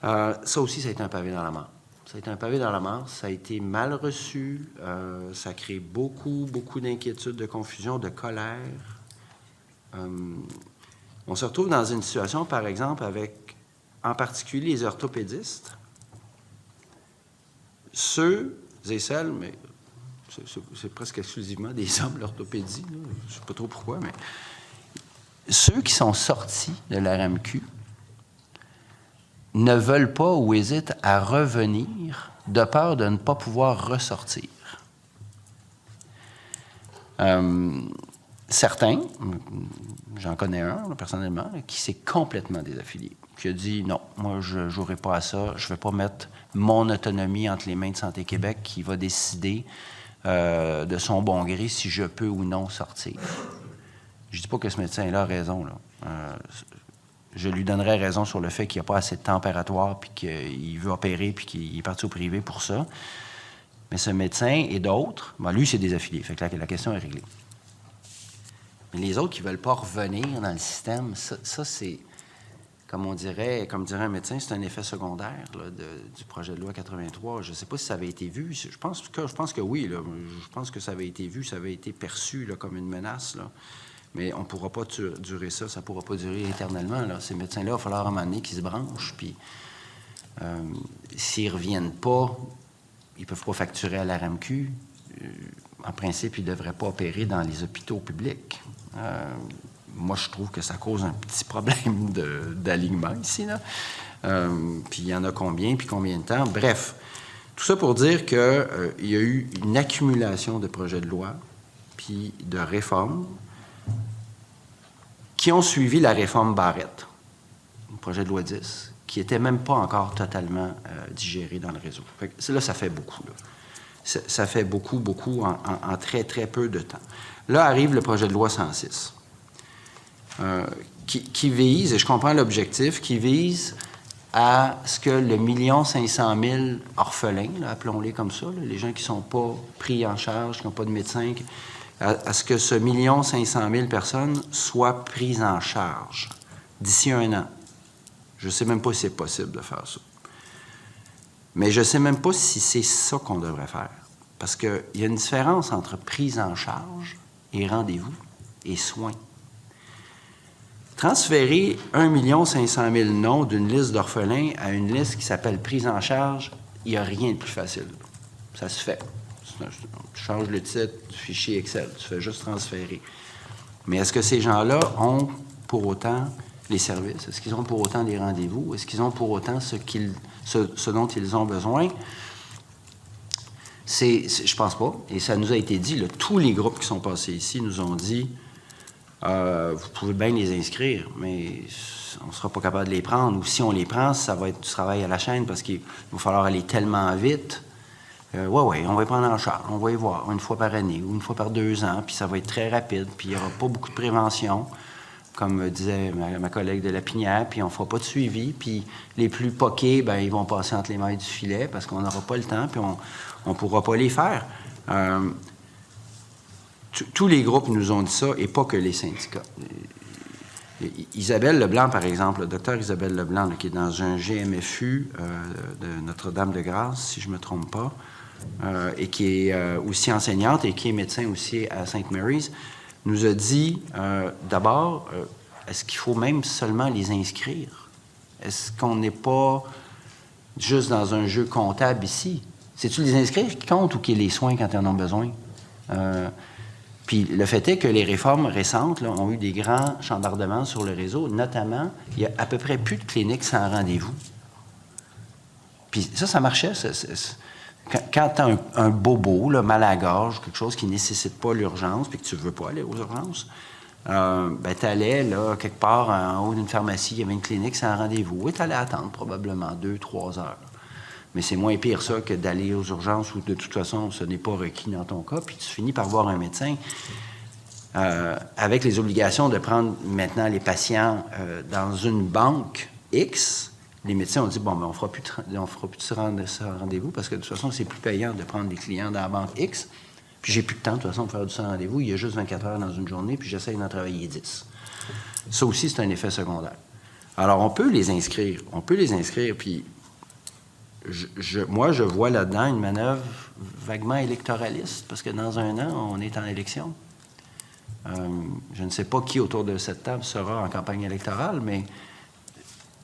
Ça aussi, ça a été un pavé dans la mare. Ça a été un pavé dans la mare, ça a été mal reçu, ça a créé beaucoup d'inquiétudes, de confusion, de colère on se retrouve dans une situation, par exemple, avec, en particulier, les orthopédistes. Ceux et celles, mais c'est presque exclusivement des hommes, l'orthopédie, là. Je ne sais pas trop pourquoi, mais ceux qui sont sortis de l'RMQ ne veulent pas ou hésitent à revenir de peur de ne pas pouvoir ressortir. Certains, j'en connais un personnellement, qui s'est complètement désaffilié, qui a dit non, moi je ne jouerai pas à ça, je ne vais pas mettre mon autonomie entre les mains de Santé Québec qui va décider de son bon gré si je peux ou non sortir. Je ne dis pas que ce médecin-là a raison, là. Je lui donnerais raison sur le fait qu'il n'y a pas assez de temps opératoire, puis qu'il veut opérer, puis qu'il est parti au privé pour ça. Mais ce médecin et d'autres, ben lui, c'est désaffilié. Fait que la question est réglée. Mais les autres qui ne veulent pas revenir dans le système, ça c'est, comme dirait un médecin, c'est un effet secondaire là, du projet de loi 83. Je ne sais pas si ça avait été vu. Je pense que oui. Là. Je pense que ça avait été vu, ça avait été perçu là, comme une menace. Là. Mais on ne pourra pas durer ça. Ça ne pourra pas durer éternellement. Là. Ces médecins-là, il va falloir à un moment donné qu'ils se branchent. Puis, s'ils ne reviennent pas, ils ne peuvent pas facturer à la RAMQ. En principe, ils ne devraient pas opérer dans les hôpitaux publics. Moi, je trouve que ça cause un petit problème d'alignement ici. Là. Puis il y en a combien, puis combien de temps. Bref, tout ça pour dire qu'il y a eu une accumulation de projets de loi puis de réformes qui ont suivi la réforme Barrette, le projet de loi 10, qui n'était même pas encore totalement digéré dans le réseau. Fait que là, ça fait beaucoup. Là. Ça fait beaucoup en très, très peu de temps. Là arrive le projet de loi 106, qui vise, et je comprends l'objectif, qui vise à ce que le 1 500 000 orphelins, là, appelons-les comme ça, là, les gens qui ne sont pas pris en charge, qui n'ont pas de médecin, à ce que ce 1 500 000 personnes soient prises en charge d'ici 1 an. Je ne sais même pas si c'est possible de faire ça. Mais je ne sais même pas si c'est ça qu'on devrait faire. Parce qu'il y a une différence entre prise en charge et rendez-vous et soins. Transférer 1 500 000 noms d'une liste d'orphelins à une liste qui s'appelle prise en charge, il n'y a rien de plus facile. Ça se fait. Tu changes le titre du fichier Excel, tu fais juste transférer. Mais est-ce que ces gens-là ont pour autant les services? Est-ce qu'ils ont pour autant des rendez-vous? Est-ce qu'ils ont pour autant ce dont ils ont besoin? Je pense pas. Et ça nous a été dit, là, tous les groupes qui sont passés ici nous ont dit vous pouvez bien les inscrire, mais on ne sera pas capable de les prendre. Ou si on les prend, ça va être du travail à la chaîne parce qu'il va falloir aller tellement vite. Oui, on va les prendre en charge. On va y voir 1 fois par année ou 1 fois par 2 ans, puis ça va être très rapide, puis il n'y aura pas beaucoup de prévention, comme disait ma collègue de Lapinière, puis on ne fera pas de suivi, puis les plus poqués, bien, ils vont passer entre les mailles du filet parce qu'on n'aura pas le temps, puis on ne pourra pas les faire. Tous les groupes nous ont dit ça, et pas que les syndicats. Isabelle Leblanc, par exemple, le docteur Isabelle Leblanc, là, qui est dans un GMFU de Notre-Dame-de-Grâce, si je ne me trompe pas, et qui est aussi enseignante et qui est médecin aussi à St. Mary's, nous a dit, d'abord, est-ce qu'il faut même seulement les inscrire? Est-ce qu'on n'est pas juste dans un jeu comptable ici? C'est-tu les inscrire qui comptent ou qui les soins quand ils en ont besoin? Puis le fait est que les réformes récentes là, ont eu des grands chambardements sur le réseau. Notamment, il y a à peu près plus de cliniques sans rendez-vous. Puis ça marchait. Quand tu as un bobo, là, mal à la gorge, quelque chose qui ne nécessite pas l'urgence, puis que tu ne veux pas aller aux urgences, ben tu allais là, quelque part en haut d'une pharmacie, il y avait une clinique sans rendez-vous, et tu allais attendre probablement 2-3 heures. Mais c'est moins pire ça que d'aller aux urgences où de toute façon ce n'est pas requis dans ton cas, puis tu finis par voir un médecin avec les obligations de prendre maintenant les patients dans une banque X. Les médecins ont dit, bon, ben, on ne fera plus de rendez-vous parce que de toute façon, c'est plus payant de prendre des clients dans la banque X. Puis j'ai plus de temps, de toute façon, de faire du sans rendez-vous. Il y a juste 24 heures dans une journée, puis j'essaie d'en travailler 10. Ça aussi, c'est un effet secondaire. Alors, on peut les inscrire, puis moi, je vois là-dedans une manœuvre vaguement électoraliste, parce que dans 1 an, on est en élection. Je ne sais pas qui autour de cette table sera en campagne électorale, mais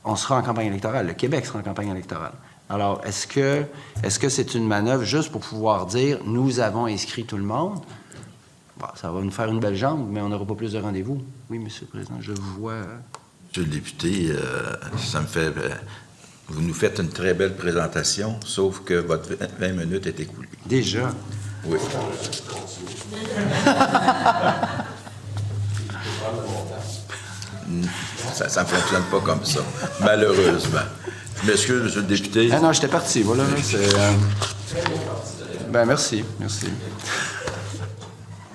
on sera en campagne électorale. Le Québec sera en campagne électorale. Alors, est-ce que c'est une manœuvre juste pour pouvoir dire « nous avons inscrit tout le monde ». Bon, ça va nous faire une belle jambe, mais on n'aura pas plus de rendez-vous. Oui, M. le Président, je vous vois. Monsieur le député, ça me fait... vous nous faites une très belle présentation, sauf que votre 20 minutes est écoulée. Déjà. Oui. Ça ne fonctionne pas comme ça, malheureusement. Je m'excuse, monsieur le député. Ah non, j'étais parti, voilà. Ben, merci.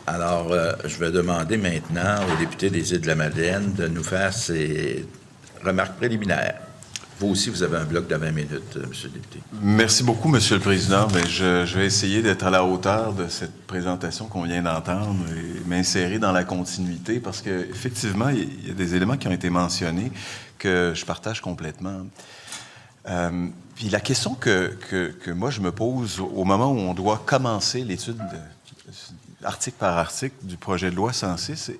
Alors, je vais demander maintenant au député des Îles-de-la-Madeleine de nous faire ses remarques préliminaires. Vous aussi, vous avez un bloc de 20 minutes, monsieur le député. Merci beaucoup, monsieur le président. Bien, je vais essayer d'être à la hauteur de cette présentation qu'on vient d'entendre et m'insérer dans la continuité parce qu'effectivement, il y a des éléments qui ont été mentionnés que je partage complètement. Puis la question que moi, je me pose au moment où on doit commencer l'étude article par article du projet de loi 106, c'est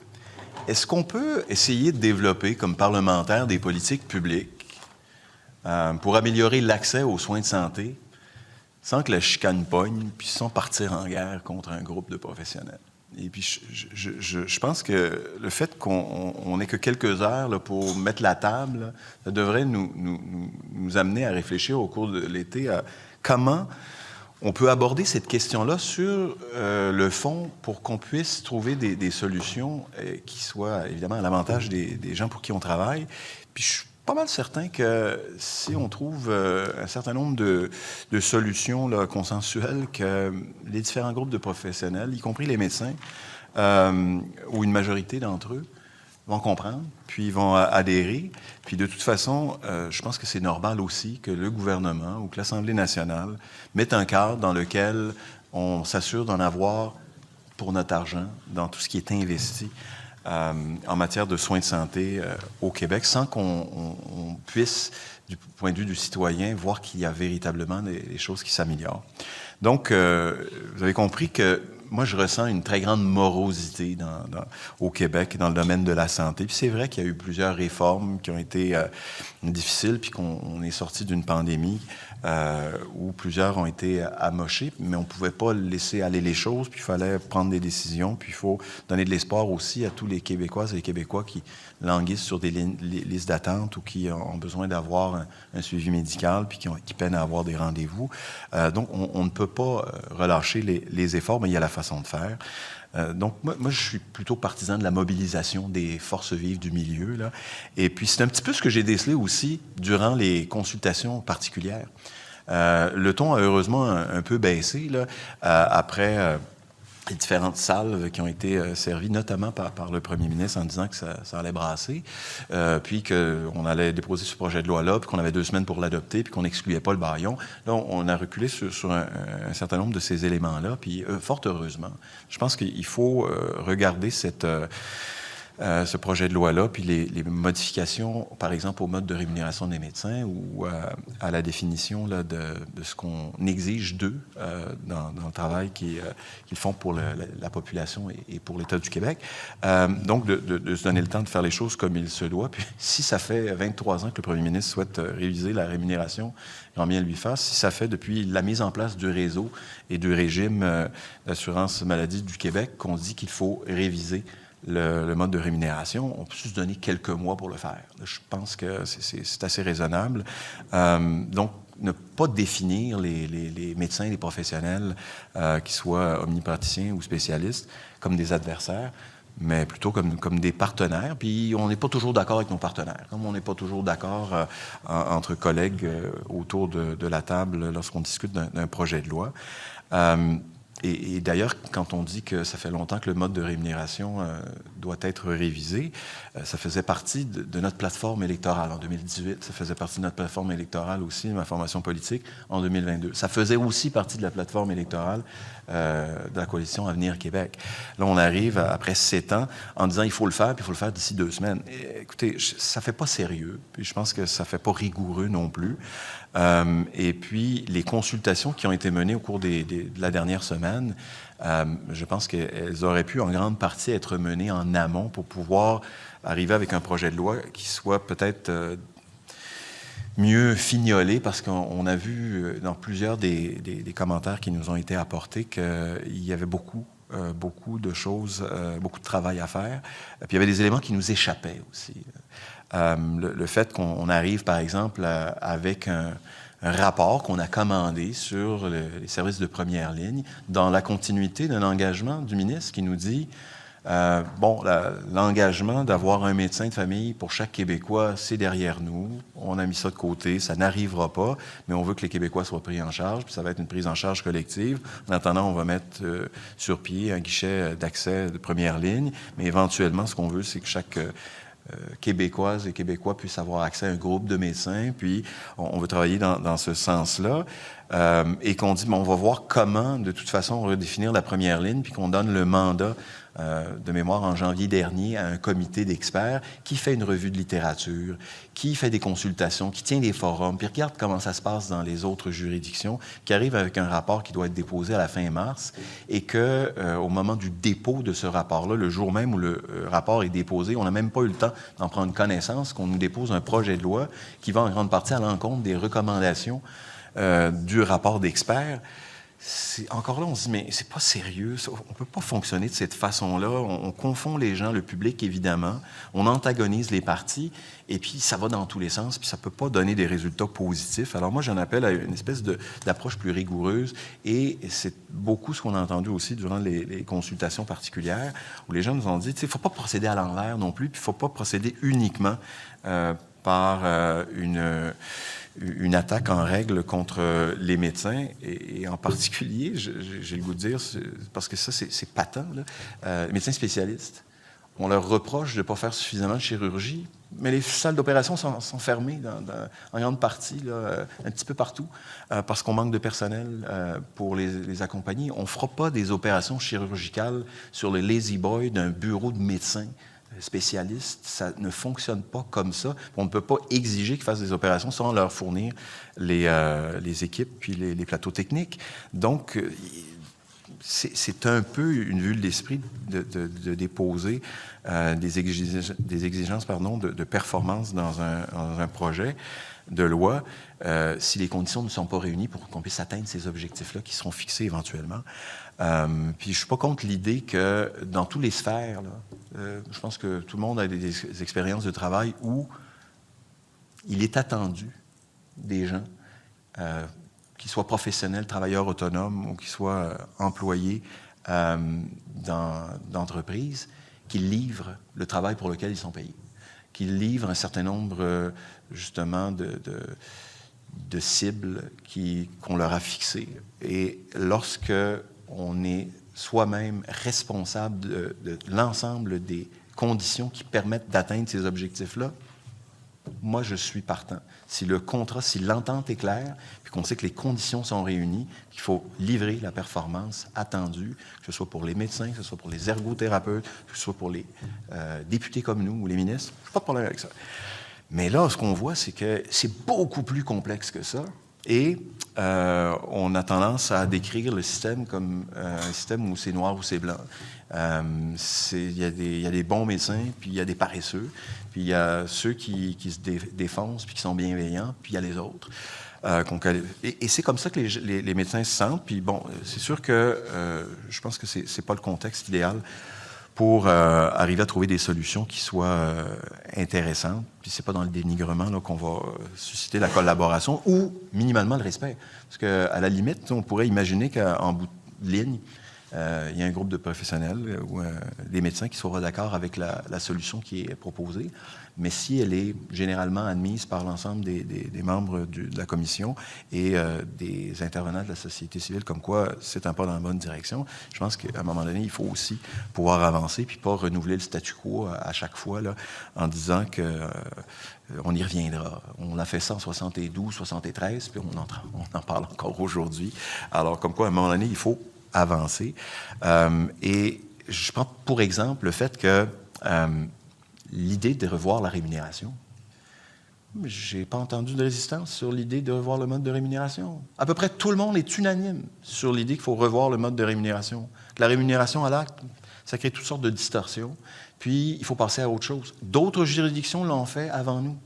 est-ce qu'on peut essayer de développer comme parlementaire des politiques publiques pour améliorer l'accès aux soins de santé sans que la chicane pogne puis sans partir en guerre contre un groupe de professionnels? Et puis, je pense que le fait qu'on n'ait que quelques heures là, pour mettre la table, là, ça devrait nous amener à réfléchir au cours de l'été à comment on peut aborder cette question-là sur le fond pour qu'on puisse trouver des solutions qui soient évidemment à l'avantage des gens pour qui on travaille. Puis je suis pas mal certain que si on trouve un certain nombre de solutions là, consensuelles, que les différents groupes de professionnels, y compris les médecins, ou une majorité d'entre eux, vont comprendre, puis ils vont adhérer. Puis de toute façon, je pense que c'est normal aussi que le gouvernement ou que l'Assemblée nationale mette un cadre dans lequel on s'assure d'en avoir pour notre argent dans tout ce qui est investi en matière de soins de santé au Québec, sans qu'on puisse, du point de vue du citoyen, voir qu'il y a véritablement des choses qui s'améliorent. Donc, vous avez compris que moi, je ressens une très grande morosité au Québec dans le domaine de la santé. Puis c'est vrai qu'il y a eu plusieurs réformes qui ont été difficiles, puis qu'on est sorti d'une pandémie où plusieurs ont été amochés, mais on ne pouvait pas laisser aller les choses, puis il fallait prendre des décisions, puis il faut donner de l'espoir aussi à tous les Québécoises et les Québécois qui languissent sur des listes d'attente ou qui ont besoin d'avoir un suivi médical, puis qui peinent à avoir des rendez-vous. Donc, on ne peut pas relâcher les efforts, mais il y a la façon de faire. Donc, moi, je suis plutôt partisan de la mobilisation des forces vives du milieu, là. Et puis, c'est un petit peu ce que j'ai décelé aussi durant les consultations particulières. Le ton a heureusement un peu baissé, là, après les différentes salves qui ont été servies, notamment par le premier ministre, en disant que ça allait brasser, puis qu'on allait déposer ce projet de loi-là, puis qu'on avait 2 semaines pour l'adopter, puis qu'on n'excluait pas le bâillon. Là, on a reculé sur un certain nombre de ces éléments-là, puis fort heureusement. Je pense qu'il faut regarder ce projet de loi-là, puis les modifications, par exemple, au mode de rémunération des médecins ou à la définition là, de ce qu'on exige d'eux dans le travail qu'ils font pour la population et pour l'État du Québec. Donc, de se donner le temps de faire les choses comme il se doit. Puis, si ça fait 23 ans que le premier ministre souhaite réviser la rémunération, grand bien lui fasse. Si ça fait depuis la mise en place du réseau et du régime d'assurance maladie du Québec qu'on dit qu'il faut réviser le mode de rémunération, on peut se donner quelques mois pour le faire. Je pense que c'est assez raisonnable. Donc, ne pas définir les médecins et les professionnels, qui soient omnipraticiens ou spécialistes, comme des adversaires, mais plutôt comme des partenaires. Puis, on n'est pas toujours d'accord avec nos partenaires, comme on n'est pas toujours d'accord entre collègues autour de la table lorsqu'on discute d'un projet de loi. Et d'ailleurs, quand on dit que ça fait longtemps que le mode de rémunération doit être révisé, ça faisait partie de notre plateforme électorale en 2018. Ça faisait partie de notre plateforme électorale aussi, ma formation politique, en 2022. Ça faisait aussi partie de la plateforme électorale de la coalition Avenir Québec. Là, on arrive après 7 ans en disant il faut le faire, puis il faut le faire d'ici 2 semaines. Et, écoutez, ça fait pas sérieux, puis je pense que ça fait pas rigoureux non plus. Et puis, les consultations qui ont été menées au cours de la dernière semaine, contemporaines, je pense qu'elles auraient pu en grande partie être menées en amont pour pouvoir arriver avec un projet de loi qui soit peut-être mieux fignolé, parce qu'on a vu dans plusieurs des commentaires qui nous ont été apportés qu'il y avait beaucoup de choses, beaucoup de travail à faire. Puis il y avait des éléments qui nous échappaient aussi. Le fait qu'on arrive, par exemple, avec un rapport qu'on a commandé sur les services de première ligne, dans la continuité d'un engagement du ministre qui nous dit l'engagement d'avoir un médecin de famille pour chaque Québécois, c'est derrière nous. On a mis ça de côté, ça n'arrivera pas, mais on veut que les Québécois soient pris en charge, puis ça va être une prise en charge collective. En attendant, on va mettre sur pied un guichet d'accès de première ligne, mais éventuellement, ce qu'on veut, c'est que chaque Québécoises et Québécois puissent avoir accès à un groupe de médecins, puis on veut travailler dans ce sens-là, et qu'on dit, on va voir comment, de toute façon, redéfinir la première ligne, puis qu'on donne le mandat de mémoire en janvier dernier à un comité d'experts qui fait une revue de littérature, qui fait des consultations, qui tient des forums, puis regarde comment ça se passe dans les autres juridictions, qui arrive avec un rapport qui doit être déposé à la fin mars, et que au moment du dépôt de ce rapport-là, le jour même où le rapport est déposé, on n'a même pas eu le temps d'en prendre connaissance, qu'on nous dépose un projet de loi qui va en grande partie à l'encontre des recommandations du rapport d'experts. Encore là, on se dit, mais c'est pas sérieux, ça. On peut pas fonctionner de cette façon-là. On confond les gens, le public, évidemment. On antagonise les partis, et puis ça va dans tous les sens, puis ça peut pas donner des résultats positifs. Alors moi, j'en appelle à une espèce d'approche plus rigoureuse, et c'est beaucoup ce qu'on a entendu aussi durant les consultations particulières, où les gens nous ont dit, il faut pas procéder à l'envers non plus, puis il faut pas procéder uniquement par une attaque en règle contre les médecins, et en particulier, j'ai le goût de dire, parce que ça, c'est patent, là, les médecins spécialistes. On leur reproche de ne pas faire suffisamment de chirurgie, mais les salles d'opération sont fermées en grande partie, là, un petit peu partout, parce qu'on manque de personnel pour les accompagner. On ne fera pas des opérations chirurgicales sur le lazy boy d'un bureau de médecin spécialistes. Ça ne fonctionne pas comme ça. On ne peut pas exiger qu'ils fassent des opérations sans leur fournir les équipes puis les plateaux techniques. Donc, c'est un peu une vue de l'esprit de déposer des exigences de performance dans un projet de loi si les conditions ne sont pas réunies pour qu'on puisse atteindre ces objectifs-là qui seront fixés éventuellement. Puis je ne suis pas contre l'idée que dans toutes les sphères, là, je pense que tout le monde a des expériences de travail où il est attendu des gens, qu'ils soient professionnels, travailleurs autonomes ou qu'ils soient employés d'entreprises, qu'ils livrent le travail pour lequel ils sont payés, qu'ils livrent un certain nombre, justement, de cibles qu'on leur a fixées. Et lorsque on est soi-même responsable de l'ensemble des conditions qui permettent d'atteindre ces objectifs-là, moi, je suis partant. Si le contrat, si l'entente est claire, puis qu'on sait que les conditions sont réunies, qu'il faut livrer la performance attendue, que ce soit pour les médecins, que ce soit pour les ergothérapeutes, que ce soit pour les députés comme nous ou les ministres, je n'ai pas de problème avec ça. Mais là, ce qu'on voit, c'est que c'est beaucoup plus complexe que ça. Et on a tendance à décrire le système comme un système où c'est noir ou c'est blanc. Il y a des bons médecins, puis il y a des paresseux, puis il y a ceux qui se défoncent, puis qui sont bienveillants, puis il y a les autres. Et c'est comme ça que les médecins se sentent. Puis bon, c'est sûr que je pense que c'est pas le contexte idéal pour arriver à trouver des solutions qui soient intéressantes. Puis c'est pas dans le dénigrement là, qu'on va susciter la collaboration ou minimalement le respect. Parce qu'à la limite, on pourrait imaginer qu'en bout de ligne, il y a un groupe de professionnels ou des médecins qui seront d'accord avec la solution qui est proposée. Mais si elle est généralement admise par l'ensemble des membres de la commission et des intervenants de la société civile, comme quoi c'est un pas dans la bonne direction, je pense qu'à un moment donné, il faut aussi pouvoir avancer puis pas renouveler le statu quo à chaque fois là, en disant qu'on y reviendra. On a fait ça en 72, 73, puis on en parle encore aujourd'hui. Alors, comme quoi, à un moment donné, il faut avancer. Et je prends pour exemple le fait que l'idée de revoir la rémunération, Je n'ai pas entendu de résistance sur l'idée de revoir le mode de rémunération. À peu près tout le monde est unanime sur l'idée qu'il faut revoir le mode de rémunération. La rémunération à l'acte, ça crée toutes sortes de distorsions. Puis, il faut passer à autre chose. D'autres juridictions l'ont fait avant nous.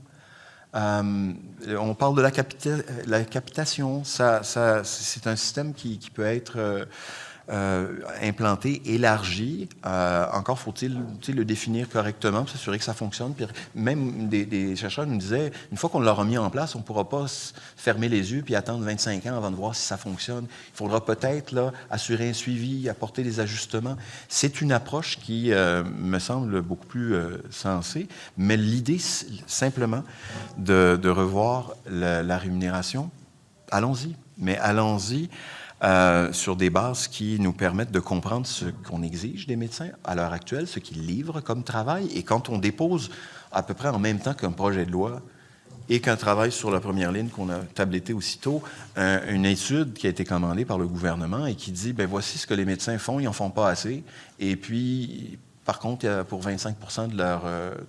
On parle de la capitation. C'est un système qui peut être implanté, élargi. Encore faut-il le définir correctement pour s'assurer que ça fonctionne. Puis même des chercheurs nous disaient, une fois qu'on l'aura mis en place, on ne pourra pas fermer les yeux puis attendre 25 ans avant de voir si ça fonctionne. Il faudra peut-être là, assurer un suivi, apporter des ajustements. C'est une approche qui me semble beaucoup plus sensée, mais l'idée simplement de revoir la rémunération, allons-y. Mais allons-y sur des bases qui nous permettent de comprendre ce qu'on exige des médecins à l'heure actuelle, ce qu'ils livrent comme travail. Et quand on dépose à peu près en même temps qu'un projet de loi et qu'un travail sur la première ligne qu'on a tabletté aussitôt, une étude qui a été commandée par le gouvernement et qui dit, bien, voici ce que les médecins font, ils n'en font pas assez. Et puis, par contre, pour 25 % de leur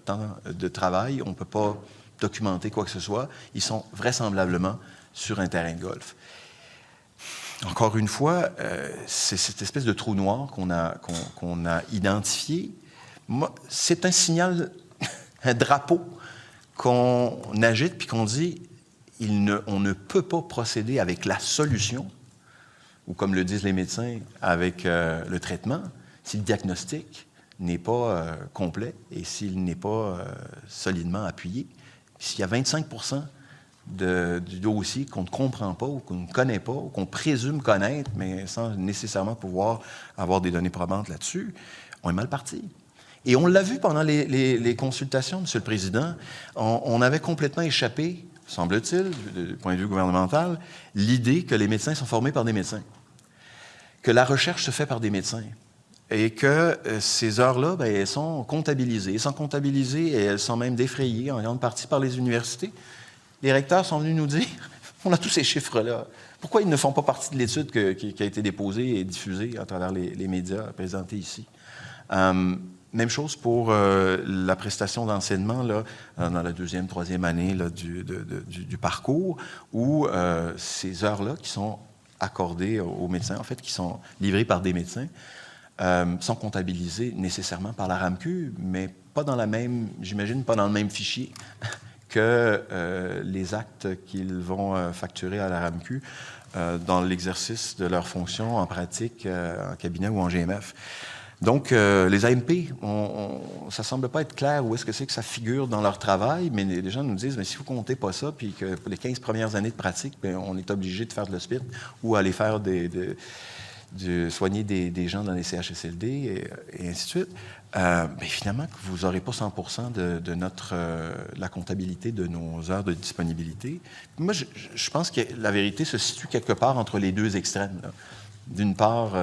temps de travail, on ne peut pas documenter quoi que ce soit. Ils sont vraisemblablement sur un terrain de golf. Encore une fois, c'est cette espèce de trou noir qu'on a identifié. C'est un signal, un drapeau qu'on agite puis qu'on dit on ne peut pas procéder avec la solution, ou comme le disent les médecins, avec le traitement, si le diagnostic n'est pas complet et s'il n'est pas solidement appuyé. S'il y a 25 % du dossier qu'on ne comprend pas ou qu'on ne connaît pas ou qu'on présume connaître, mais sans nécessairement pouvoir avoir des données probantes là-dessus, on est mal parti. Et on l'a vu pendant les consultations, M. le Président, on avait complètement échappé, semble-t-il, du point de vue gouvernemental, l'idée que les médecins sont formés par des médecins, que la recherche se fait par des médecins, et que ces heures-là, bien, elles sont comptabilisées. Elles sont comptabilisées et elles sont même défrayées en grande partie par les universités. Les recteurs sont venus nous dire, on a tous ces chiffres-là. Pourquoi ils ne font pas partie de l'étude qui a été déposée et diffusée à travers les médias présentés ici? Même chose pour la prestation d'enseignement là, dans la 2e, 3e année là, du parcours, où ces heures-là qui sont accordées aux médecins, en fait, qui sont livrées par des médecins, sont comptabilisées nécessairement par la RAMQ, mais pas dans la même, j'imagine, pas dans le même fichier que les actes qu'ils vont facturer à la RAMQ dans l'exercice de leurs fonctions en pratique, en cabinet ou en GMF. Donc, les AMP, ça ne semble pas être clair où est-ce que c'est que ça figure dans leur travail, mais les gens nous disent, mais si vous ne comptez pas ça, puis que pour les 15 premières années de pratique, bien, on est obligé de faire de l'hospice ou aller faire soigner des gens dans les CHSLD et ainsi de suite, bien, finalement, vous n'aurez pas 100 % de la comptabilité de nos heures de disponibilité. Moi, je pense que la vérité se situe quelque part entre les deux extrêmes, là. D'une part,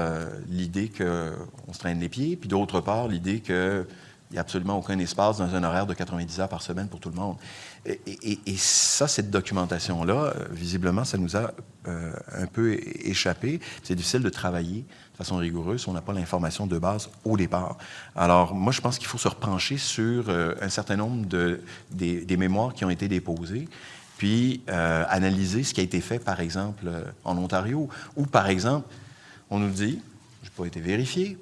l'idée qu'on se traîne les pieds, puis d'autre part, l'idée qu'il n'y a absolument aucun espace dans un horaire de 90 heures par semaine pour tout le monde. Et ça, cette documentation-là, visiblement, ça nous a un peu échappé. C'est difficile de travailler de façon rigoureuse si on n'a pas l'information de base au départ. Alors, moi, je pense qu'il faut se repencher sur un certain nombre des mémoires qui ont été déposées, puis analyser ce qui a été fait, par exemple, en Ontario, ou, par exemple, on nous dit, je n'ai pas été vérifié,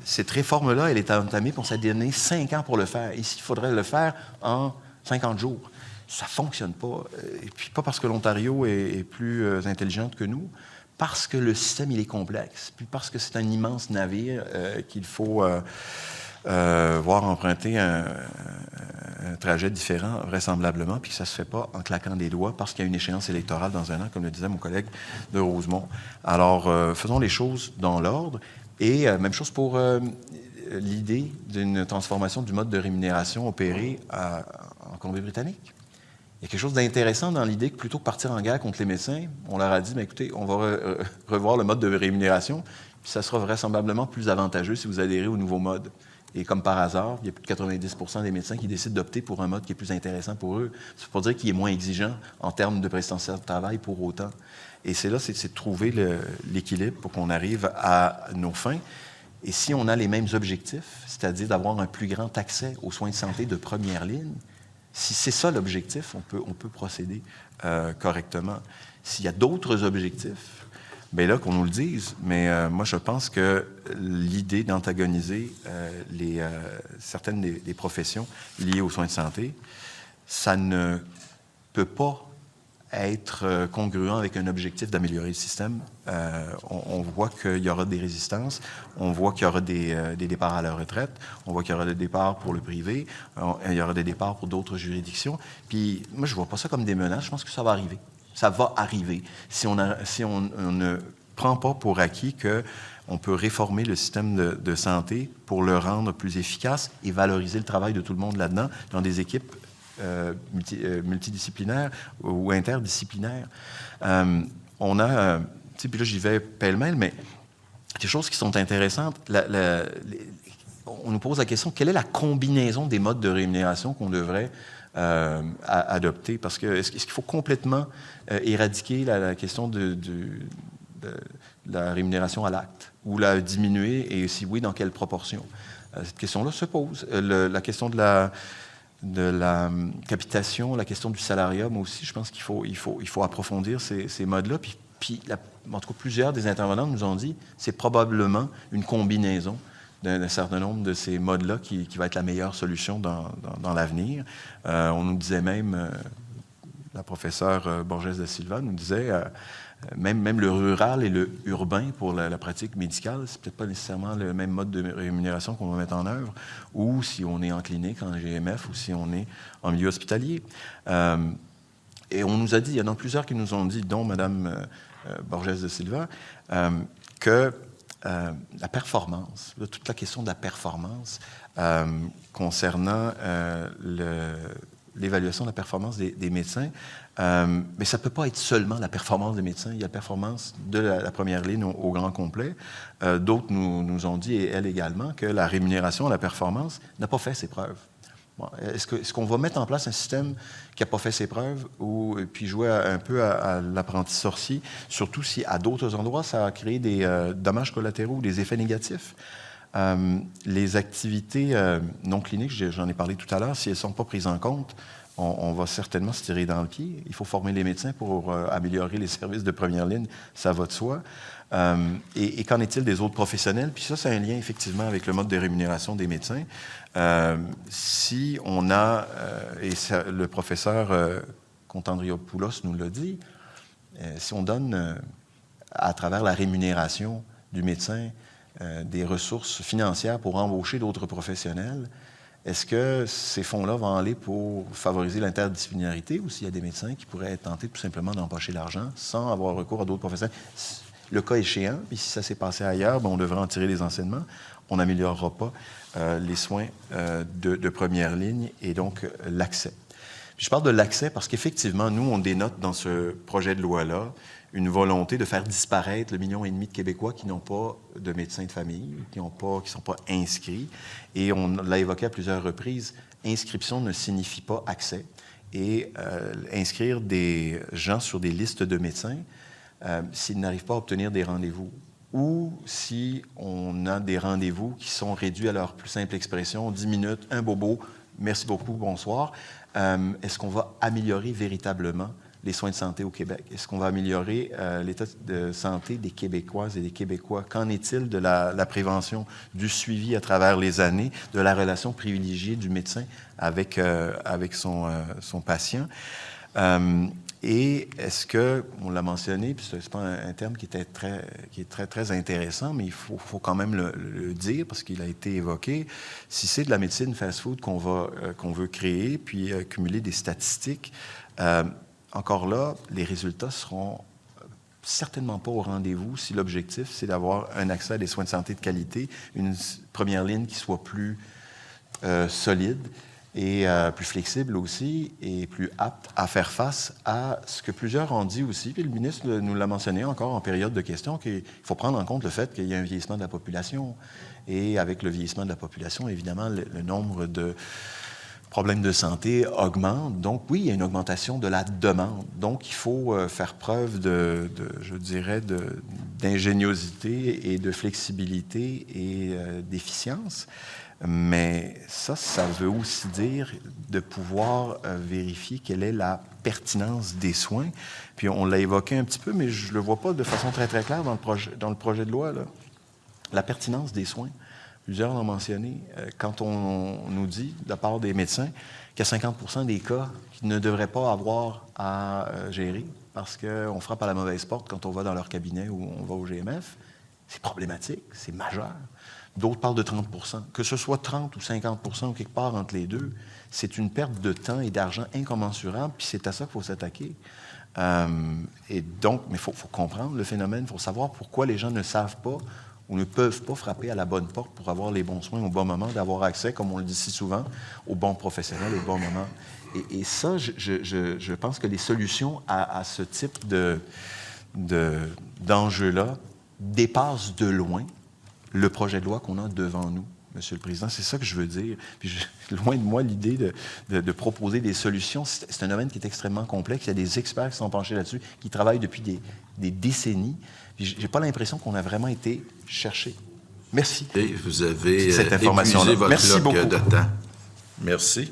cette réforme-là, elle est entamée, puis on s'est donné 5 ans pour le faire. Ici, il faudrait le faire en 50 jours. Ça ne fonctionne pas. Et puis, pas parce que l'Ontario est plus intelligente que nous, parce que le système, il est complexe, puis parce que c'est un immense navire qu'il faut voir emprunter un trajet différent, vraisemblablement, puis que ça ne se fait pas en claquant des doigts parce qu'il y a une échéance électorale dans un an, comme le disait mon collègue de Rosemont. Alors, faisons les choses dans l'ordre. Et même chose pour l'idée d'une transformation du mode de rémunération opéré en Colombie-Britannique. Il y a quelque chose d'intéressant dans l'idée que plutôt que partir en guerre contre les médecins, on leur a dit, mais écoutez, on va revoir le mode de rémunération, puis ça sera vraisemblablement plus avantageux si vous adhérez au nouveau mode. Et comme par hasard, il y a plus de 90 % des médecins qui décident d'opter pour un mode qui est plus intéressant pour eux. C'est pour dire qu'il est moins exigeant en termes de prestation de travail pour autant. Et c'est là, c'est de trouver l'équilibre pour qu'on arrive à nos fins. Et si on a les mêmes objectifs, c'est-à-dire d'avoir un plus grand accès aux soins de santé de première ligne, Si c'est ça l'objectif, on peut procéder correctement. S'il y a d'autres objectifs, bien là, qu'on nous le dise. Mais moi, je pense que l'idée d'antagoniser certaines des professions liées aux soins de santé, ça ne peut pas être congruent avec un objectif d'améliorer le système. On voit qu'il y aura des résistances, on voit qu'il y aura des départs à la retraite, on voit qu'il y aura des départs pour le privé, il y aura des départs pour d'autres juridictions. Puis moi, je ne vois pas ça comme des menaces, je pense que ça va arriver. Ça va arriver. Si on ne prend pas pour acquis qu'on peut réformer le système de santé pour le rendre plus efficace et valoriser le travail de tout le monde là-dedans, dans des équipes multidisciplinaires ou interdisciplinaires. On a, puis là j'y vais pêle-mêle, mais des choses qui sont intéressantes. On nous pose la question, quelle est la combinaison des modes de rémunération qu'on devrait adopter? Parce que est-ce qu'il faut complètement éradiquer la question de la rémunération à l'acte ou la diminuer, et si oui, dans quelle proportion? Cette question-là se pose. La question de la capitation, la question du salariat, moi aussi, je pense qu'il faut approfondir ces modes-là. Puis en tout cas, plusieurs des intervenants nous ont dit c'est probablement une combinaison d'un certain nombre de ces modes-là qui va être la meilleure solution dans l'avenir. On nous disait même, la professeure Borges da Silva nous disait, même le rural et le urbain pour la pratique médicale, c'est peut-être pas nécessairement le même mode de rémunération qu'on va mettre en œuvre, ou si on est en clinique, en GMF, ou si on est en milieu hospitalier. Et on nous a dit, il y en a plusieurs qui nous ont dit, dont Mme Borges da Silva, que la performance, toute la question de la performance concernant l'évaluation de la performance des médecins, mais ça ne peut pas être seulement la performance des médecins. Il y a la performance de la première ligne au grand complet. D'autres nous ont dit, et elle également, que la rémunération à la performance n'a pas fait ses preuves. Bon, est-ce qu'on va mettre en place un système qui n'a pas fait ses preuves ou puis jouer un peu à l'apprenti sorcier, surtout si à d'autres endroits, ça a créé des dommages collatéraux, des effets négatifs? Les activités non cliniques, j'en ai parlé tout à l'heure, si elles ne sont pas prises en compte, on va certainement se tirer dans le pied. Il faut former les médecins pour améliorer les services de première ligne, ça va de soi. Et qu'en est-il des autres professionnels? Puis ça, c'est un lien effectivement avec le mode de rémunération des médecins. Si on a, et ça, le professeur Contandriopoulos nous l'a dit, si on donne à travers la rémunération du médecin des ressources financières pour embaucher d'autres professionnels, est-ce que ces fonds-là vont aller pour favoriser l'interdisciplinarité ou s'il y a des médecins qui pourraient être tentés tout simplement d'empocher l'argent sans avoir recours à d'autres professionnels? Le cas échéant, puis si ça s'est passé ailleurs, bien, on devrait en tirer des enseignements. On n'améliorera pas les soins de première ligne et donc l'accès. Puis je parle de l'accès parce qu'effectivement, nous, on dénote dans ce projet de loi-là une volonté de faire disparaître le 1,5 million de Québécois qui n'ont pas de médecin de famille, qui ne sont pas inscrits. Et on l'a évoqué à plusieurs reprises, inscription ne signifie pas accès. Et inscrire des gens sur des listes de médecins, s'ils n'arrivent pas à obtenir des rendez-vous, ou si on a des rendez-vous qui sont réduits à leur plus simple expression, 10 minutes, un bobo, merci beaucoup, bonsoir, est-ce qu'on va améliorer véritablement les soins de santé au Québec? Est-ce qu'on va améliorer l'état de santé des Québécoises et des Québécois? Qu'en est-il de la prévention, du suivi à travers les années, de la relation privilégiée du médecin avec son patient? Et est-ce que, on l'a mentionné, puis c'est pas un terme qui est très intéressant, mais il faut quand même le dire parce qu'il a été évoqué. Si c'est de la médecine fast-food qu'on veut créer, puis cumuler des statistiques, encore là, les résultats seront certainement pas au rendez-vous si l'objectif, c'est d'avoir un accès à des soins de santé de qualité, une première ligne qui soit plus solide et plus flexible aussi et plus apte à faire face à ce que plusieurs ont dit aussi, puis le ministre nous l'a mentionné encore en période de questions, qu'il faut prendre en compte le fait qu'il y a un vieillissement de la population. Et avec le vieillissement de la population, évidemment, le nombre de problèmes de santé augmentent. Donc, oui, il y a une augmentation de la demande. Donc, il faut faire preuve je dirais, d'ingéniosité et de flexibilité et d'efficience. Mais ça veut aussi dire de pouvoir vérifier quelle est la pertinence des soins. Puis, on l'a évoqué un petit peu, mais je ne le vois pas de façon très, très claire dans le projet de loi, là. La pertinence des soins. Plusieurs l'ont mentionné. Quand on nous dit, de la part des médecins, qu'il y a 50 des cas qui ne devraient pas avoir à gérer parce qu'on frappe à la mauvaise porte quand on va dans leur cabinet ou on va au GMF, c'est problématique, c'est majeur. D'autres parlent de 30 Que ce soit 30 ou 50 ou quelque part entre les deux, c'est une perte de temps et d'argent incommensurable, puis c'est à ça qu'il faut s'attaquer. Et donc, mais il faut comprendre le phénomène, il faut savoir pourquoi les gens ne savent pas ou ne peuvent pas frapper à la bonne porte pour avoir les bons soins au bon moment, d'avoir accès, comme on le dit si souvent, aux bons professionnels au bon moment. Et ça, je pense que les solutions à ce type d'enjeu-là dépassent de loin le projet de loi qu'on a devant nous, Monsieur le Président. C'est ça que je veux dire. Puis loin de moi l'idée de proposer des solutions. C'est un domaine qui est extrêmement complexe. Il y a des experts qui sont penchés là-dessus, qui travaillent depuis des décennies. Je n'ai pas l'impression qu'on a vraiment été chercher. Merci. Et vous avez cette information-là. Épuisé votre Merci bloc beaucoup. de temps. Merci.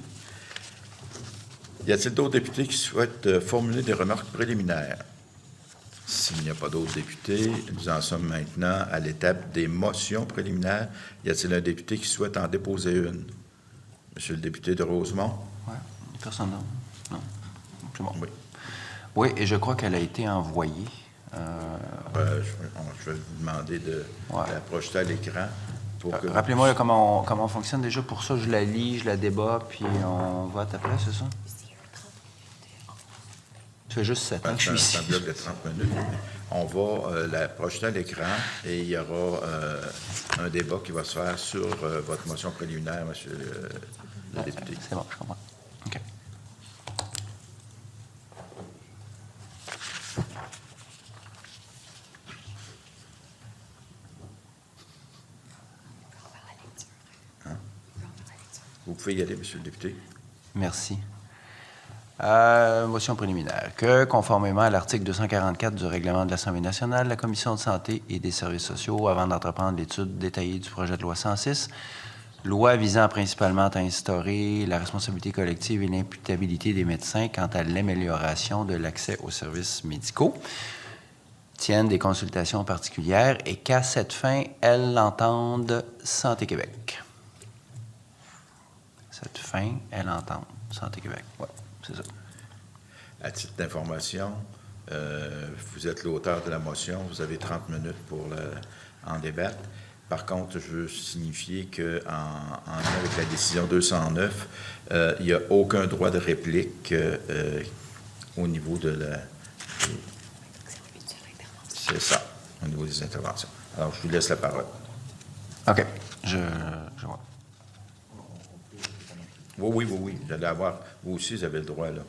Y a-t-il d'autres députés qui souhaitent formuler des remarques préliminaires? S'il n'y a pas d'autres députés, nous en sommes maintenant à l'étape des motions préliminaires. Y a-t-il un député qui souhaite en déposer une? Monsieur le député de Rosemont? Oui, personne d'autre. Non, c'est bon. Oui. Oui, et je crois qu'elle a été envoyée. Je vais vous demander de la projeter à l'écran. Rappelez-moi là, comment on fonctionne déjà. Pour ça, je la lis, je la débat, puis on va à ta place, c'est ça? Ça fait juste 7 ans que je suis ici. C'est un bloc de 30 minutes. On va la projeter à l'écran et il y aura un débat qui va se faire sur votre motion préliminaire, monsieur le député. C'est bon, je comprends. OK. Vous pouvez y aller, monsieur le député. Merci. Motion préliminaire. Que, conformément à l'article 244 du règlement de l'Assemblée nationale, la Commission de santé et des services sociaux, avant d'entreprendre l'étude détaillée du projet de loi 106, loi visant principalement à instaurer la responsabilité collective et l'imputabilité des médecins quant à l'amélioration de l'accès aux services médicaux, tiennent des consultations particulières et qu'à cette fin, elles l'entendent Santé Québec. Cette fin, elles l'entendent Santé Québec. Oui, c'est ça. À titre d'information, vous êtes l'auteur de la motion, vous avez 30 minutes pour en débattre. Par contre, je veux signifier qu'en lien avec la décision 209, il n'y a aucun droit de réplique au niveau de la... C'est ça, au niveau des interventions. Alors, je vous laisse la parole. OK. Je vois. Oui. Vous allez avoir... Vous aussi, vous avez le droit, là.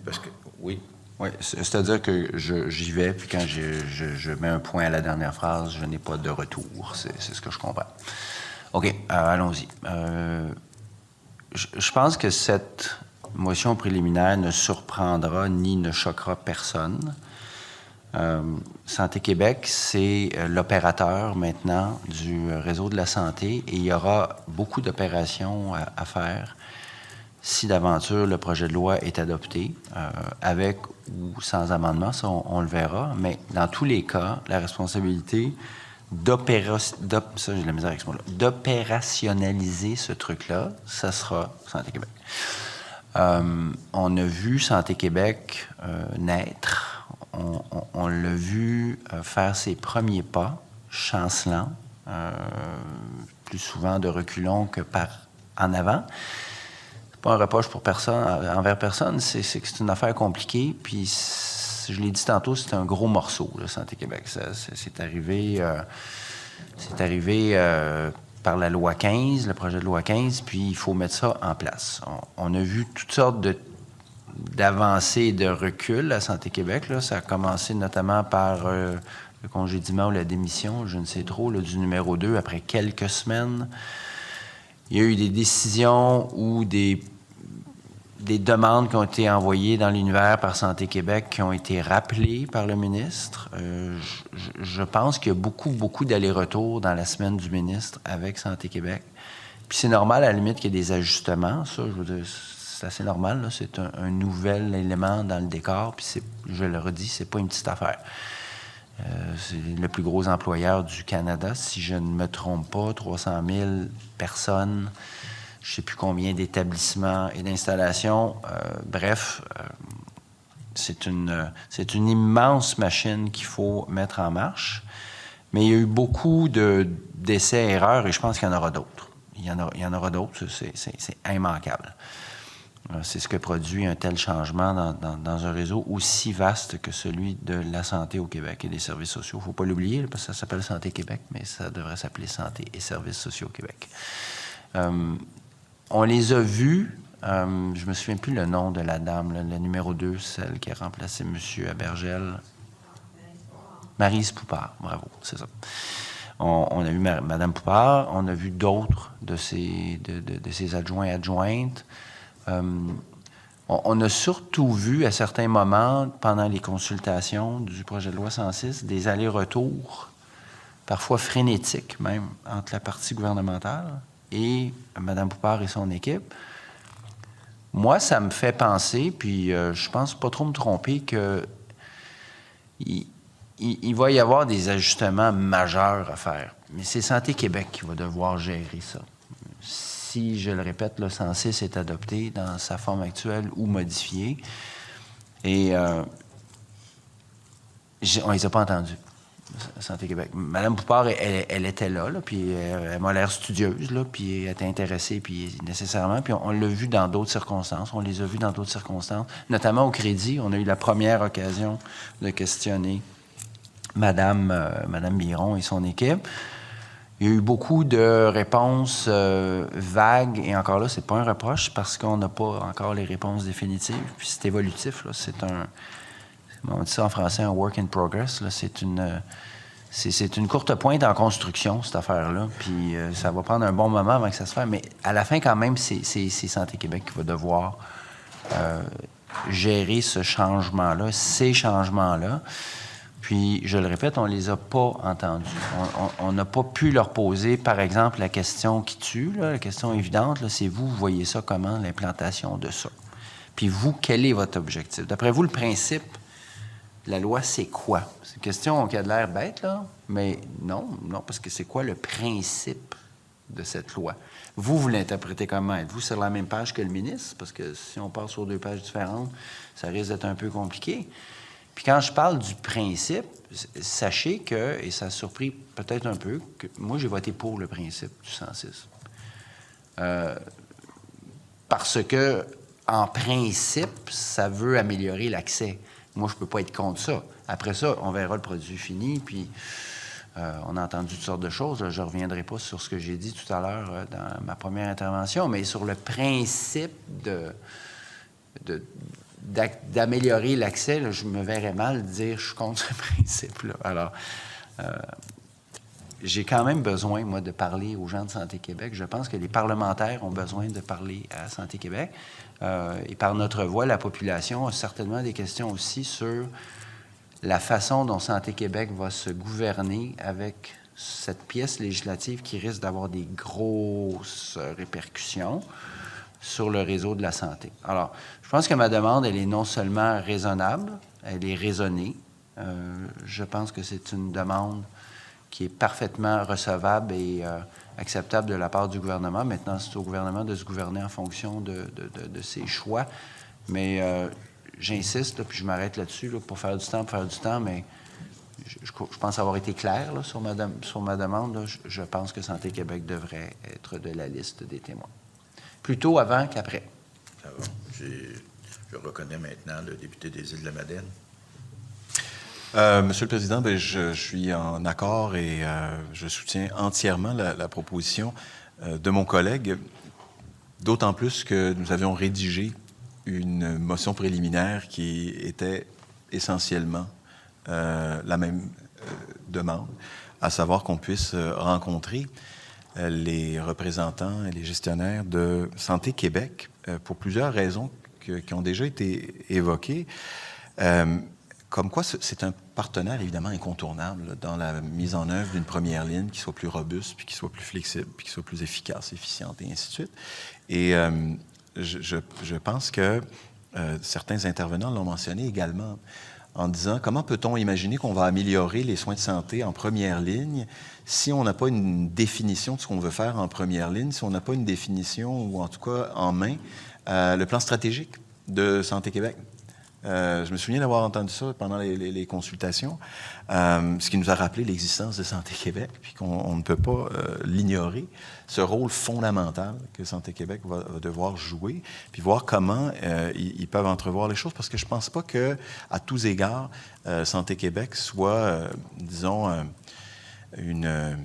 Parce que... Oui. Oui, c'est-à-dire que j'y vais, puis quand je mets un point à la dernière phrase, je n'ai pas de retour. C'est ce que je comprends. OK, allons-y. Je pense que cette motion préliminaire ne surprendra ni ne choquera personne. Santé Québec, c'est l'opérateur maintenant du réseau de la santé et il y aura beaucoup d'opérations à faire si d'aventure le projet de loi est adopté, avec ou sans amendement, ça on le verra, mais dans tous les cas, la responsabilité d'opérationnaliser ce truc-là, ça sera Santé Québec. On a vu Santé Québec naître, on l'a vu faire ses premiers pas, chancelant, plus souvent de reculons que par en avant. Pas un reproche pour personne, envers personne, c'est que c'est une affaire compliquée, puis je l'ai dit tantôt, c'est un gros morceau, là, Santé Québec. C'est arrivé par la loi 15, le projet de loi 15, puis il faut mettre ça en place. On a vu toutes sortes d'avancées et de reculs à Santé Québec. Là. Ça a commencé notamment par le congédiement ou la démission, je ne sais trop, là, du numéro 2, après quelques semaines. Il y a eu des décisions ou des des demandes qui ont été envoyées dans l'univers par Santé Québec qui ont été rappelées par le ministre. Je pense qu'il y a beaucoup d'allers-retours dans la semaine du ministre avec Santé Québec. Puis c'est normal, à la limite, qu'il y ait des ajustements. Ça, je veux dire, c'est assez normal. Là. C'est un nouvel élément dans le décor. Puis je le redis, c'est pas une petite affaire. C'est le plus gros employeur du Canada, si je ne me trompe pas, 300 000 personnes, je ne sais plus combien d'établissements et d'installations. Bref, c'est une immense machine qu'il faut mettre en marche. Mais il y a eu beaucoup d'essais-erreurs et je pense qu'il y en aura d'autres. Il y en aura d'autres, c'est immanquable. C'est ce que produit un tel changement dans un réseau aussi vaste que celui de la santé au Québec et des services sociaux. Il ne faut pas l'oublier, parce que ça s'appelle Santé Québec, mais ça devrait s'appeler Santé et services sociaux au Québec. On les a vus, je ne me souviens plus le nom de la dame, là, le numéro 2, celle qui a remplacé M. Abergel. Maryse Poupard, bravo, c'est ça. On a vu Mme Poupard, on a vu d'autres de ses adjoints et adjointes. On a surtout vu à certains moments, pendant les consultations du projet de loi 106, des allers-retours, parfois frénétiques même, entre la partie gouvernementale et Mme Poupard et son équipe. Moi, ça me fait penser, puis je pense pas trop me tromper, que il va y avoir des ajustements majeurs à faire. Mais c'est Santé Québec qui va devoir gérer ça. Si, je le répète, le 106 est adopté dans sa forme actuelle ou modifiée. Et on ne les a pas entendus, Santé Québec. Mme Poupard, elle était là, puis elle m'a l'air studieuse, là, puis elle était intéressée, puis nécessairement. Puis on l'a vu dans d'autres circonstances. On les a vus dans d'autres circonstances, notamment au crédit. On a eu la première occasion de questionner Madame Biron et son équipe. Il y a eu beaucoup de réponses vagues, et encore là, c'est pas un reproche parce qu'on n'a pas encore les réponses définitives, puis c'est évolutif, là. C'est on dit ça en français, un work in progress, là. C'est une courte pointe en construction, cette affaire-là, puis ça va prendre un bon moment avant que ça se fasse, mais à la fin, quand même, c'est Santé Québec qui va devoir gérer ce changement-là, ces changements-là. Puis, je le répète, on ne les a pas entendus. On n'a pas pu leur poser, par exemple, la question qui tue, là, la question évidente, là, c'est vous voyez ça comment, l'implantation de ça? Puis vous, quel est votre objectif? D'après vous, le principe de la loi, c'est quoi? C'est une question qui a de l'air bête, là, mais non, parce que c'est quoi le principe de cette loi? Vous l'interprétez comment? Êtes-vous sur la même page que le ministre? Parce que si on part sur 2 pages différentes, ça risque d'être un peu compliqué. Puis quand je parle du principe, sachez que, et ça a surpris peut-être un peu, que moi, j'ai voté pour le principe du 106. Parce que, en principe, ça veut améliorer l'accès. Moi, je ne peux pas être contre ça. Après ça, on verra le produit fini, puis on a entendu toutes sortes de choses. Je ne reviendrai pas sur ce que j'ai dit tout à l'heure dans ma première intervention, mais sur le principe d'améliorer l'accès, là, je me verrais mal dire je suis contre ce principe-là. Alors, j'ai quand même besoin, moi, de parler aux gens de Santé Québec. Je pense que les parlementaires ont besoin de parler à Santé Québec. Et par notre voix, la population a certainement des questions aussi sur la façon dont Santé Québec va se gouverner avec cette pièce législative qui risque d'avoir des grosses répercussions sur le réseau de la santé. Alors, je pense que ma demande, elle est non seulement raisonnable, elle est raisonnée. Je pense que c'est une demande qui est parfaitement recevable et acceptable de la part du gouvernement. Maintenant, c'est au gouvernement de se gouverner en fonction de ses choix. Mais j'insiste, là, puis je m'arrête là-dessus, là, pour faire du temps, mais je pense avoir été clair là, sur ma demande. Là. Je pense que Santé Québec devrait être de la liste des témoins. Plutôt avant qu'après. Ça va. Je reconnais maintenant le député des Îles-de-la-Madeleine. Monsieur le Président, je suis en accord et je soutiens entièrement la proposition de mon collègue, d'autant plus que nous avions rédigé une motion préliminaire qui était essentiellement la même demande, à savoir qu'on puisse rencontrer les représentants et les gestionnaires de Santé Québec pour plusieurs raisons qui ont déjà été évoqués. Comme quoi, c'est un partenaire évidemment incontournable là, dans la mise en œuvre d'une première ligne qui soit plus robuste, puis qui soit plus flexible, puis qui soit plus efficace, efficiente, et ainsi de suite. Et je pense que certains intervenants l'ont mentionné également en disant comment peut-on imaginer qu'on va améliorer les soins de santé en première ligne si on n'a pas une définition de ce qu'on veut faire en première ligne, si on n'a pas une définition, ou en tout cas en main, le plan stratégique de Santé Québec. Je me souviens d'avoir entendu ça pendant les consultations, ce qui nous a rappelé l'existence de Santé Québec, puis qu'on ne peut pas l'ignorer, ce rôle fondamental que Santé Québec va devoir jouer, puis voir comment ils peuvent entrevoir les choses, parce que je ne pense pas qu'à tous égards, Santé Québec soit, disons, une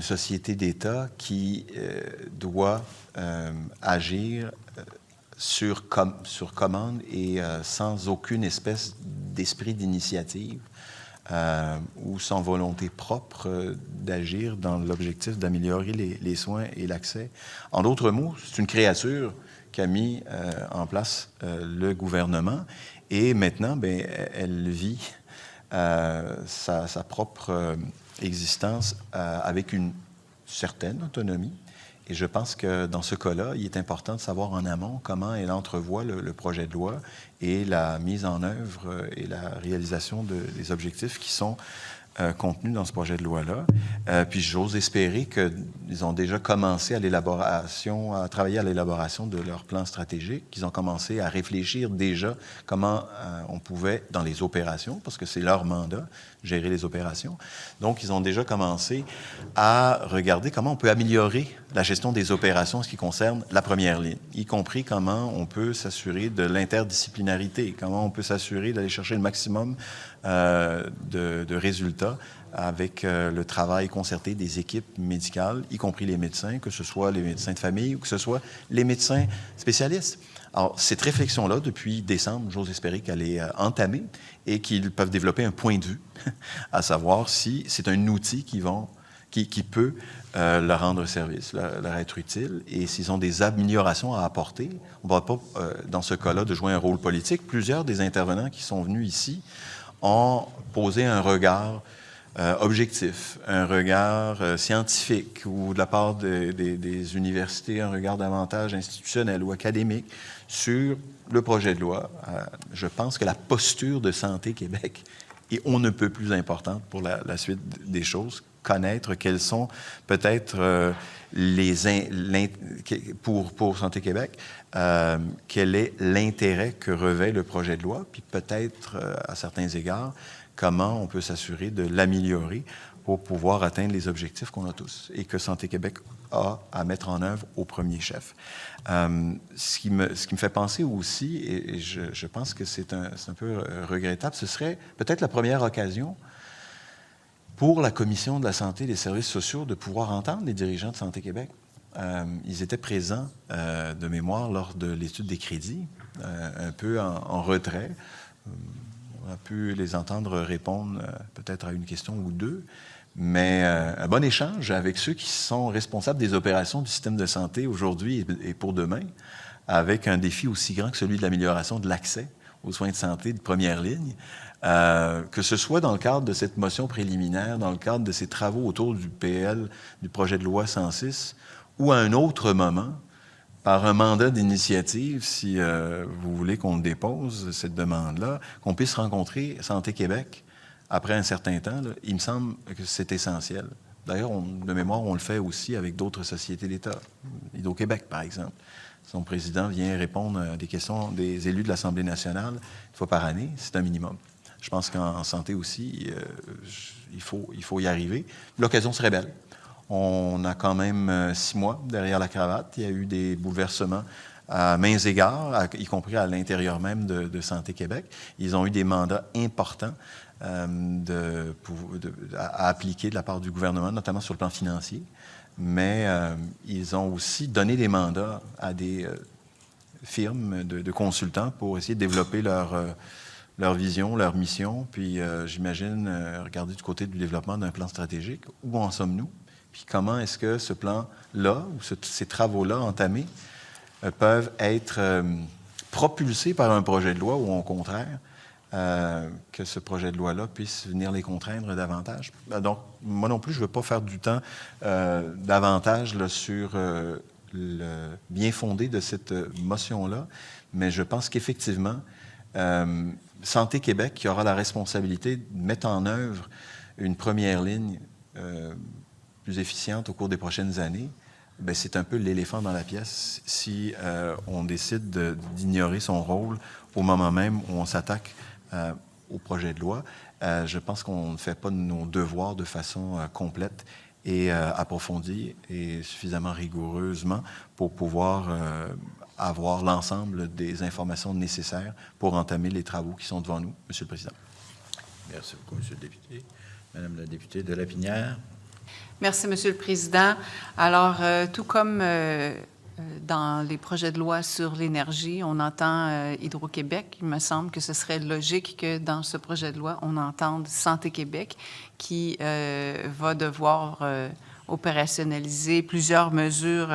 société d'État qui doit agir sur commande et sans aucune espèce d'esprit d'initiative ou sans volonté propre d'agir dans l'objectif d'améliorer les soins et l'accès. En d'autres mots, c'est une créature qu'a mis en place le gouvernement et maintenant, bien, elle vit sa propre existence avec une certaine autonomie. Et je pense que dans ce cas-là, il est important de savoir en amont comment elle entrevoit le projet de loi et la mise en œuvre et la réalisation des objectifs qui sont contenus dans ce projet de loi-là. Puis j'ose espérer qu'ils ont déjà commencé à travailler à l'élaboration de leur plan stratégique, qu'ils ont commencé à réfléchir déjà comment on pouvait, dans les opérations, parce que c'est leur mandat, gérer les opérations. Donc, ils ont déjà commencé à regarder comment on peut améliorer la gestion des opérations en ce qui concerne la première ligne, y compris comment on peut s'assurer de l'interdisciplinarité, comment on peut s'assurer d'aller chercher le maximum de résultats avec le travail concerté des équipes médicales, y compris les médecins, que ce soit les médecins de famille ou que ce soit les médecins spécialistes. Alors, cette réflexion-là, depuis décembre, j'ose espérer qu'elle est entamée et qu'ils peuvent développer un point de vue, à savoir si c'est un outil qui peut leur rendre service, leur être utile, et s'ils ont des améliorations à apporter. On ne va pas, dans ce cas-là, de jouer un rôle politique. Plusieurs des intervenants qui sont venus ici ont posé un regard objectif, un regard scientifique, ou de la part des universités, un regard davantage institutionnel ou académique sur le projet de loi. Je pense que la posture de Santé Québec est on ne peut plus importante pour la suite des choses. Connaître quels sont peut-être pour Santé Québec, quel est l'intérêt que revêt le projet de loi, puis peut-être, à certains égards, comment on peut s'assurer de l'améliorer pour pouvoir atteindre les objectifs qu'on a tous et que Santé Québec a à mettre en œuvre au premier chef. Ce qui me fait penser aussi, et je pense que c'est un peu regrettable, ce serait peut-être la première occasion pour la Commission de la santé et des services sociaux de pouvoir entendre les dirigeants de Santé Québec. Ils étaient présents de mémoire lors de l'étude des crédits, un peu en retrait. On a pu les entendre répondre peut-être à une question ou deux, mais un bon échange avec ceux qui sont responsables des opérations du système de santé aujourd'hui et pour demain, avec un défi aussi grand que celui de l'amélioration de l'accès aux soins de santé de première ligne, que ce soit dans le cadre de cette motion préliminaire, dans le cadre de ces travaux autour du PL, du projet de loi 106, ou à un autre moment, par un mandat d'initiative, si vous voulez qu'on dépose cette demande-là, qu'on puisse rencontrer Santé Québec après un certain temps, là, il me semble que c'est essentiel. D'ailleurs, de mémoire, on le fait aussi avec d'autres sociétés d'État. Hydro-Québec, par exemple. Son président vient répondre à des questions des élus de l'Assemblée nationale une fois par année. C'est un minimum. Je pense qu'en santé aussi, il faut y arriver. L'occasion serait belle. On a quand même 6 mois derrière la cravate. Il y a eu des bouleversements à mains égards, y compris à l'intérieur même de Santé Québec. Ils ont eu des mandats importants à appliquer de la part du gouvernement, notamment sur le plan financier. Mais ils ont aussi donné des mandats à des firmes de consultants pour essayer de développer leur vision, leur mission. Puis j'imagine regarder du côté du développement d'un plan stratégique. Où en sommes-nous? Puis comment est-ce que ce plan-là, ou ces travaux-là entamés, peuvent être propulsés par un projet de loi ou au contraire, que ce projet de loi-là puisse venir les contraindre davantage. Donc, moi non plus, je ne veux pas faire du temps davantage là, sur le bien fondé de cette motion-là, mais je pense qu'effectivement, Santé Québec, qui aura la responsabilité de mettre en œuvre une première ligne plus efficiente au cours des prochaines années, bien, c'est un peu l'éléphant dans la pièce si on décide d'ignorer son rôle au moment même où on s'attaque au projet de loi. Je pense qu'on ne fait pas nos devoirs de façon complète et approfondie et suffisamment rigoureusement pour pouvoir avoir l'ensemble des informations nécessaires pour entamer les travaux qui sont devant nous, Monsieur le Président. Merci beaucoup, Monsieur le député. Madame la députée de Lapinière. Merci, Monsieur le Président. Alors, tout comme dans les projets de loi sur l'énergie, on entend Hydro-Québec, il me semble que ce serait logique que dans ce projet de loi, on entende Santé Québec qui va devoir opérationnaliser plusieurs mesures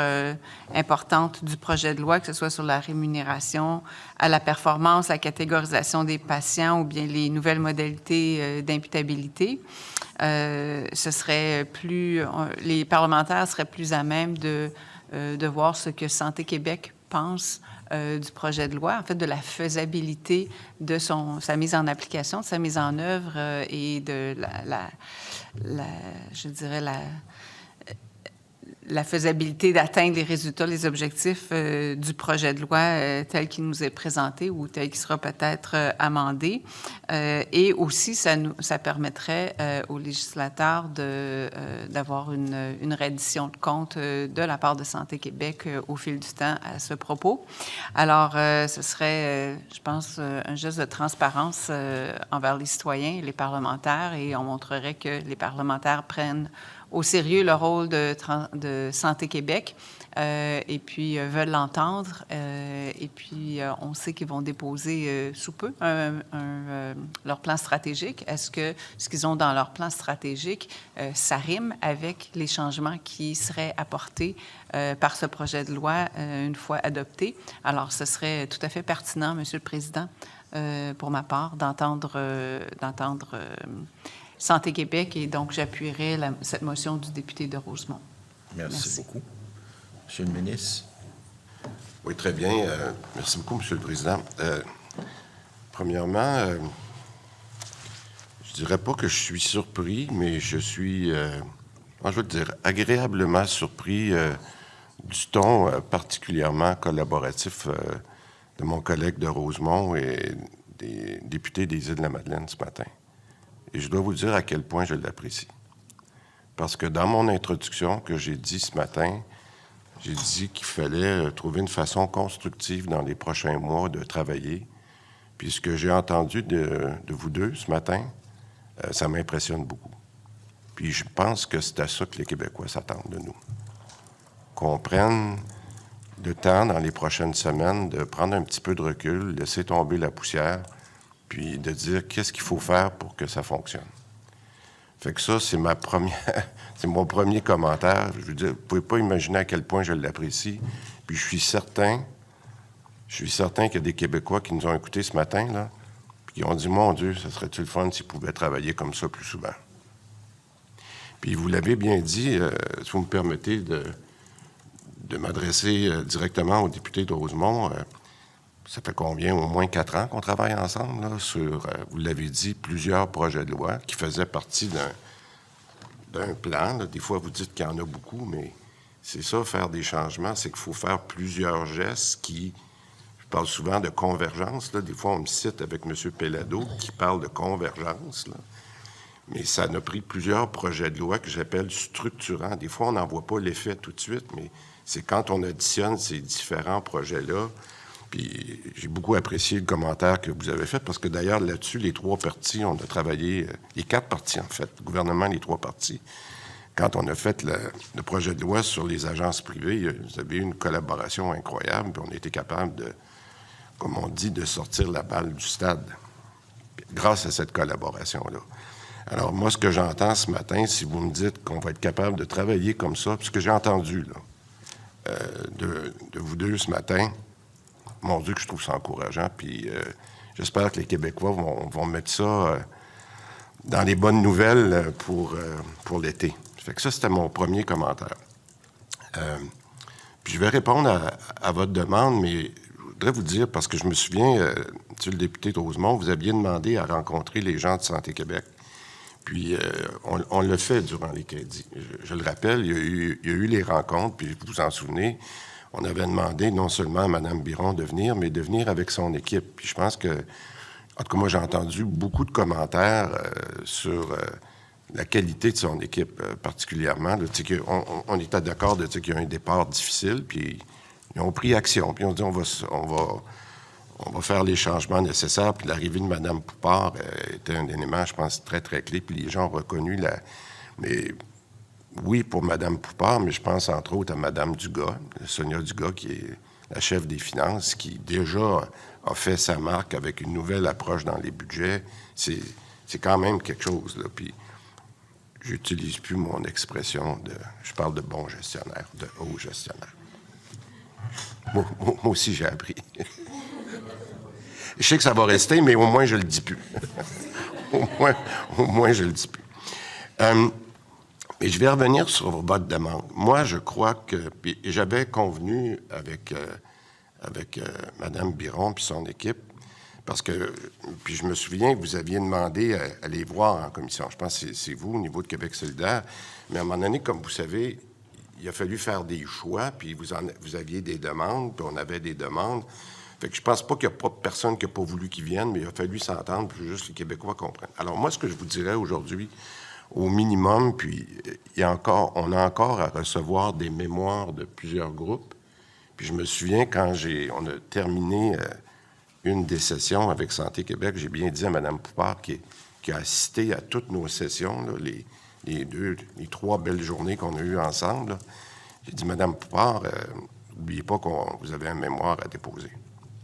importantes du projet de loi, que ce soit sur la rémunération, à la performance, la catégorisation des patients ou bien les nouvelles modalités d'imputabilité. Ce serait plus, les parlementaires seraient plus à même de voir ce que Santé Québec pense du projet de loi, en fait, de la faisabilité de sa mise en application, de sa mise en œuvre et de je dirais, la faisabilité d'atteindre les résultats, les objectifs du projet de loi tel qu'il nous est présenté ou tel qu'il sera peut-être amendé. Et aussi, ça permettrait aux législateurs d'avoir une reddition de compte de la part de Santé Québec au fil du temps à ce propos. Alors, ce serait, je pense, un geste de transparence envers les citoyens et les parlementaires, et on montrerait que les parlementaires prennent au sérieux le rôle de Santé Québec et puis veulent l'entendre. Et puis, on sait qu'ils vont déposer sous peu leur plan stratégique. Est-ce que ce qu'ils ont dans leur plan stratégique, ça rime avec les changements qui seraient apportés par ce projet de loi une fois adopté? Alors, ce serait tout à fait pertinent, Monsieur le Président, pour ma part, d'entendre Santé Québec, et donc j'appuierai cette motion du député de Rosemont. Merci beaucoup. Monsieur le ministre. Oui, très bien. Merci beaucoup, Monsieur le Président. Premièrement, je dirais pas que je suis surpris, mais je suis, je veux dire, agréablement surpris du ton particulièrement collaboratif de mon collègue de Rosemont et des députés des Îles-de-la-Madeleine ce matin. Et je dois vous dire à quel point je l'apprécie. Parce que dans mon introduction que j'ai dit ce matin, j'ai dit qu'il fallait trouver une façon constructive dans les prochains mois de travailler. Puis ce que j'ai entendu de vous deux ce matin, ça m'impressionne beaucoup. Puis je pense que c'est à ça que les Québécois s'attendent de nous. Qu'on prenne le temps dans les prochaines semaines de prendre un petit peu de recul, laisser tomber la poussière, puis de dire qu'est-ce qu'il faut faire pour que ça fonctionne. Fait que ça, c'est c'est mon premier commentaire. Je veux dire, vous ne pouvez pas imaginer à quel point je l'apprécie. Puis je suis certain qu'il y a des Québécois qui nous ont écoutés ce matin, là, puis qui ont dit, mon Dieu, ça serait-il le fun s'ils pouvaient travailler comme ça plus souvent. Puis vous l'avez bien dit, si vous me permettez de m'adresser directement au député de Rosemont. Ça fait combien? Au moins 4 ans qu'on travaille ensemble là, sur, vous l'avez dit, plusieurs projets de loi qui faisaient partie d'un plan. Là. Des fois, vous dites qu'il y en a beaucoup, mais c'est ça, faire des changements, c'est qu'il faut faire plusieurs gestes qui... Je parle souvent de convergence. Là. Des fois, on me cite avec M. Pellado qui parle de convergence. Là. Mais ça a pris plusieurs projets de loi que j'appelle structurants. Des fois, on n'en voit pas l'effet tout de suite, mais c'est quand on additionne ces différents projets-là. Puis j'ai beaucoup apprécié le commentaire que vous avez fait, parce que d'ailleurs, là-dessus, les 3 partis, on a travaillé, les 4 partis, en fait, le gouvernement, les 3 partis. Quand on a fait le projet de loi sur les agences privées, vous avez eu une collaboration incroyable, puis on a été capable de, comme on dit, de sortir la balle du stade, grâce à cette collaboration-là. Alors, moi, ce que j'entends ce matin, si vous me dites qu'on va être capable de travailler comme ça, puis ce que j'ai entendu, là, de vous deux ce matin. Mon Dieu, que je trouve ça encourageant. Puis j'espère que les Québécois vont mettre ça dans les bonnes nouvelles pour l'été. Fait que ça, c'était mon premier commentaire. Puis je vais répondre à votre demande, mais je voudrais vous dire, parce que je me souviens, monsieur le député de Rosemont, vous aviez demandé à rencontrer les gens de Santé Québec. Puis on l'a fait durant les crédits. Je le rappelle, il y a eu les rencontres, puis vous vous en souvenez, on avait demandé non seulement à Mme Biron de venir, mais de venir avec son équipe. Puis je pense que, en tout cas, moi, j'ai entendu beaucoup de commentaires sur la qualité de son équipe, particulièrement. Là, on était d'accord de dire qu'il y a un départ difficile, puis ils ont pris action, puis on dit on va faire les changements nécessaires. Puis l'arrivée de Mme Poupard était un élément, je pense, très, très clé. Puis les gens ont reconnu Mais oui, pour Mme Poupard, mais je pense entre autres à Mme Dugas, Sonia Dugas, qui est la chef des finances, qui déjà a fait sa marque avec une nouvelle approche dans les budgets. C'est quand même quelque chose, là. Puis j'utilise plus mon expression je parle de bon gestionnaire, de haut gestionnaire. Moi aussi, j'ai appris. Je sais que ça va rester, mais au moins, je le dis plus. au moins, je le dis plus. Mais je vais revenir sur votre demande. Moi, je crois que... J'avais convenu avec Mme Biron puis son équipe, parce que... Puis je me souviens que vous aviez demandé à les voir en commission. Je pense que c'est vous, au niveau de Québec solidaire. Mais à un moment donné, comme vous savez, il a fallu faire des choix, puis vous aviez des demandes, puis on avait des demandes. Fait que je pense pas qu'il y a pas personne qui n'a pas voulu qu'ils viennent, mais il a fallu s'entendre, puis juste les Québécois comprennent. Alors moi, ce que je vous dirais aujourd'hui, au minimum, puis on a encore à recevoir des mémoires de plusieurs groupes. Puis je me souviens, quand on a terminé une des sessions avec Santé Québec, j'ai bien dit à Mme Poupard, qui a assisté à toutes nos sessions, là, les 3 belles journées qu'on a eues ensemble, là, j'ai dit, Mme Poupard, n'oubliez pas que vous avez un mémoire à déposer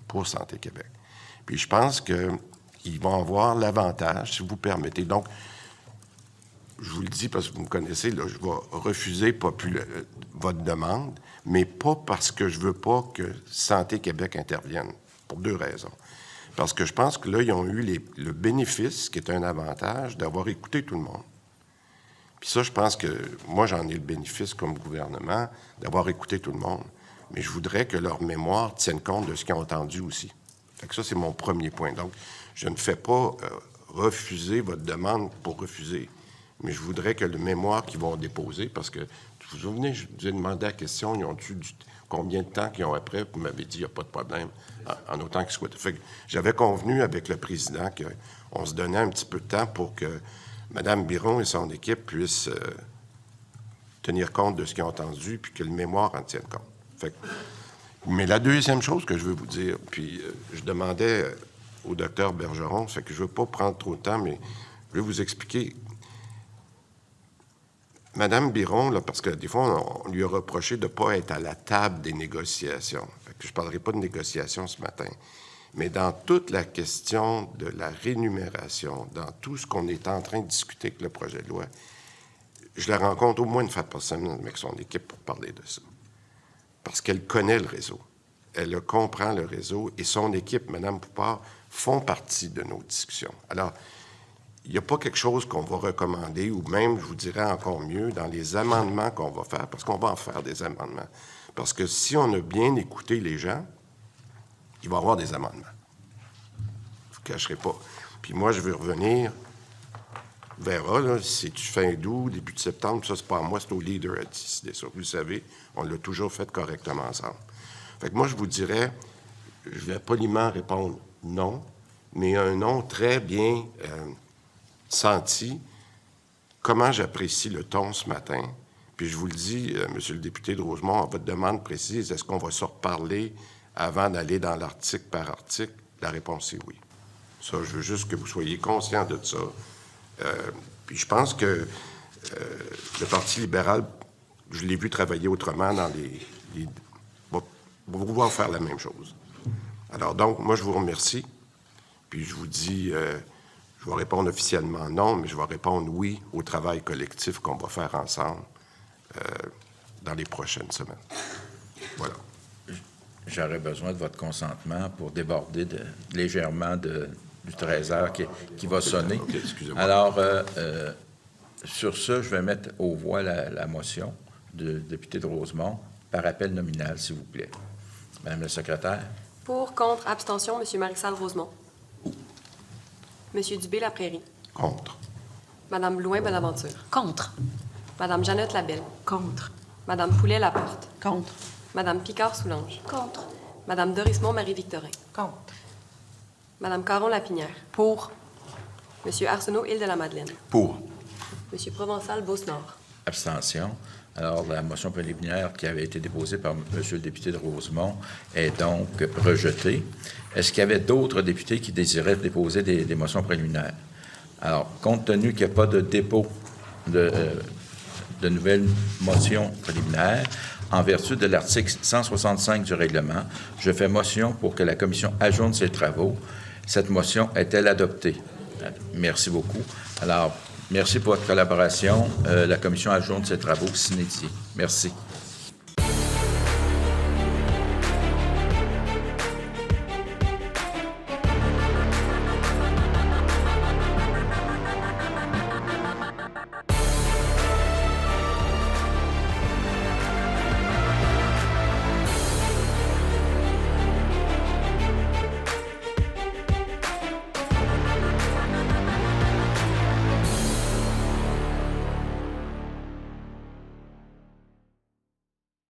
pour Santé Québec. Puis je pense qu'ils vont avoir l'avantage, si vous permettez. Donc, je vous le dis parce que vous me connaissez, là, je vais refuser votre demande, mais pas parce que je veux pas que Santé Québec intervienne, pour 2 raisons. Parce que je pense que là, ils ont eu le bénéfice, qui est un avantage, d'avoir écouté tout le monde. Puis ça, je pense que moi, j'en ai le bénéfice comme gouvernement d'avoir écouté tout le monde. Mais je voudrais que leur mémoire tienne compte de ce qu'ils ont entendu aussi. Fait que ça, c'est mon premier point. Donc, je ne fais pas refuser votre demande pour refuser. Mais je voudrais que le mémoire qu'ils vont déposer, parce que, vous vous souvenez, je vous ai demandé la question, ils ont eu combien de temps qu'ils ont après? Vous m'avez dit, il n'y a pas de problème, en autant qu'ils souhaitent. Fait que j'avais convenu avec le président qu'on se donnait un petit peu de temps pour que Mme Biron et son équipe puissent tenir compte de ce qu'ils ont entendu, puis que le mémoire en tienne compte. Fait que, mais la deuxième chose que je veux vous dire, puis je demandais au docteur Bergeron, fait que je ne veux pas prendre trop de temps, mais je vais vous expliquer. Mme Biron, là, parce que des fois, on lui a reproché de ne pas être à la table des négociations. Fait que je ne parlerai pas de négociations ce matin. Mais dans toute la question de la rémunération, dans tout ce qu'on est en train de discuter avec le projet de loi, je la rencontre au moins une fois par semaine avec son équipe pour parler de ça. Parce qu'elle connaît le réseau. Elle comprend le réseau et son équipe, Mme Poupard, font partie de nos discussions. Alors, il n'y a pas quelque chose qu'on va recommander, ou même, je vous dirais encore mieux, dans les amendements qu'on va faire, parce qu'on va en faire des amendements. Parce que si on a bien écouté les gens, il va y avoir des amendements. Je ne vous cacherai pas. Puis moi, je veux revenir, on verra, là, c'est fin août, début de septembre, ça, c'est pas à moi, c'est au leader à décider ça. Vous le savez, on l'a toujours fait correctement ensemble. Fait que moi, je vous dirais, je vais poliment répondre non, mais un non très bien senti. Comment j'apprécie le ton ce matin. Puis je vous le dis, monsieur le député de Rosemont, à votre demande précise, est-ce qu'on va se reparler avant d'aller dans l'article par article? La réponse est oui. Ça, je veux juste que vous soyez conscient de ça. Puis je pense que le Parti libéral, je l'ai vu travailler autrement dans va vouloir faire la même chose. Alors donc, moi, je vous remercie. Puis je vous dis, je vais répondre officiellement non, mais je vais répondre oui au travail collectif qu'on va faire ensemble dans les prochaines semaines. Voilà. J'aurais besoin de votre consentement pour déborder légèrement du 13 heures qui va sonner. OK, excusez-moi. Alors, sur ça, je vais mettre aux voix la motion du député de Rosemont par appel nominal, s'il vous plaît. Madame la secrétaire. Pour, contre, abstention, M. Marissal Rosemont. M. Dubé-Laprairie. Contre. Madame Blouin-Bonaventure. Contre. Madame Jeannette Labelle. Contre. Madame Poulet-Laporte. Contre. Madame Picard-Soulanges. Contre. Madame Dorismont-Marie-Victorin. Contre. Madame Caron-Lapinière. Pour. Monsieur Arsenault, Île-de-la-Madeleine. Pour. Monsieur Provençal, Beauce-Nord. Abstention. Alors, la motion préliminaire qui avait été déposée par M. le député de Rosemont est donc rejetée. Est-ce qu'il y avait d'autres députés qui désiraient déposer des motions préliminaires? Alors, compte tenu qu'il n'y a pas de dépôt de nouvelles motions préliminaires, en vertu de l'article 165 du règlement, je fais motion pour que la commission ajourne ses travaux. Cette motion est-elle adoptée? Merci beaucoup. Alors, merci pour votre collaboration. La commission ajourne ses travaux sine die. Merci.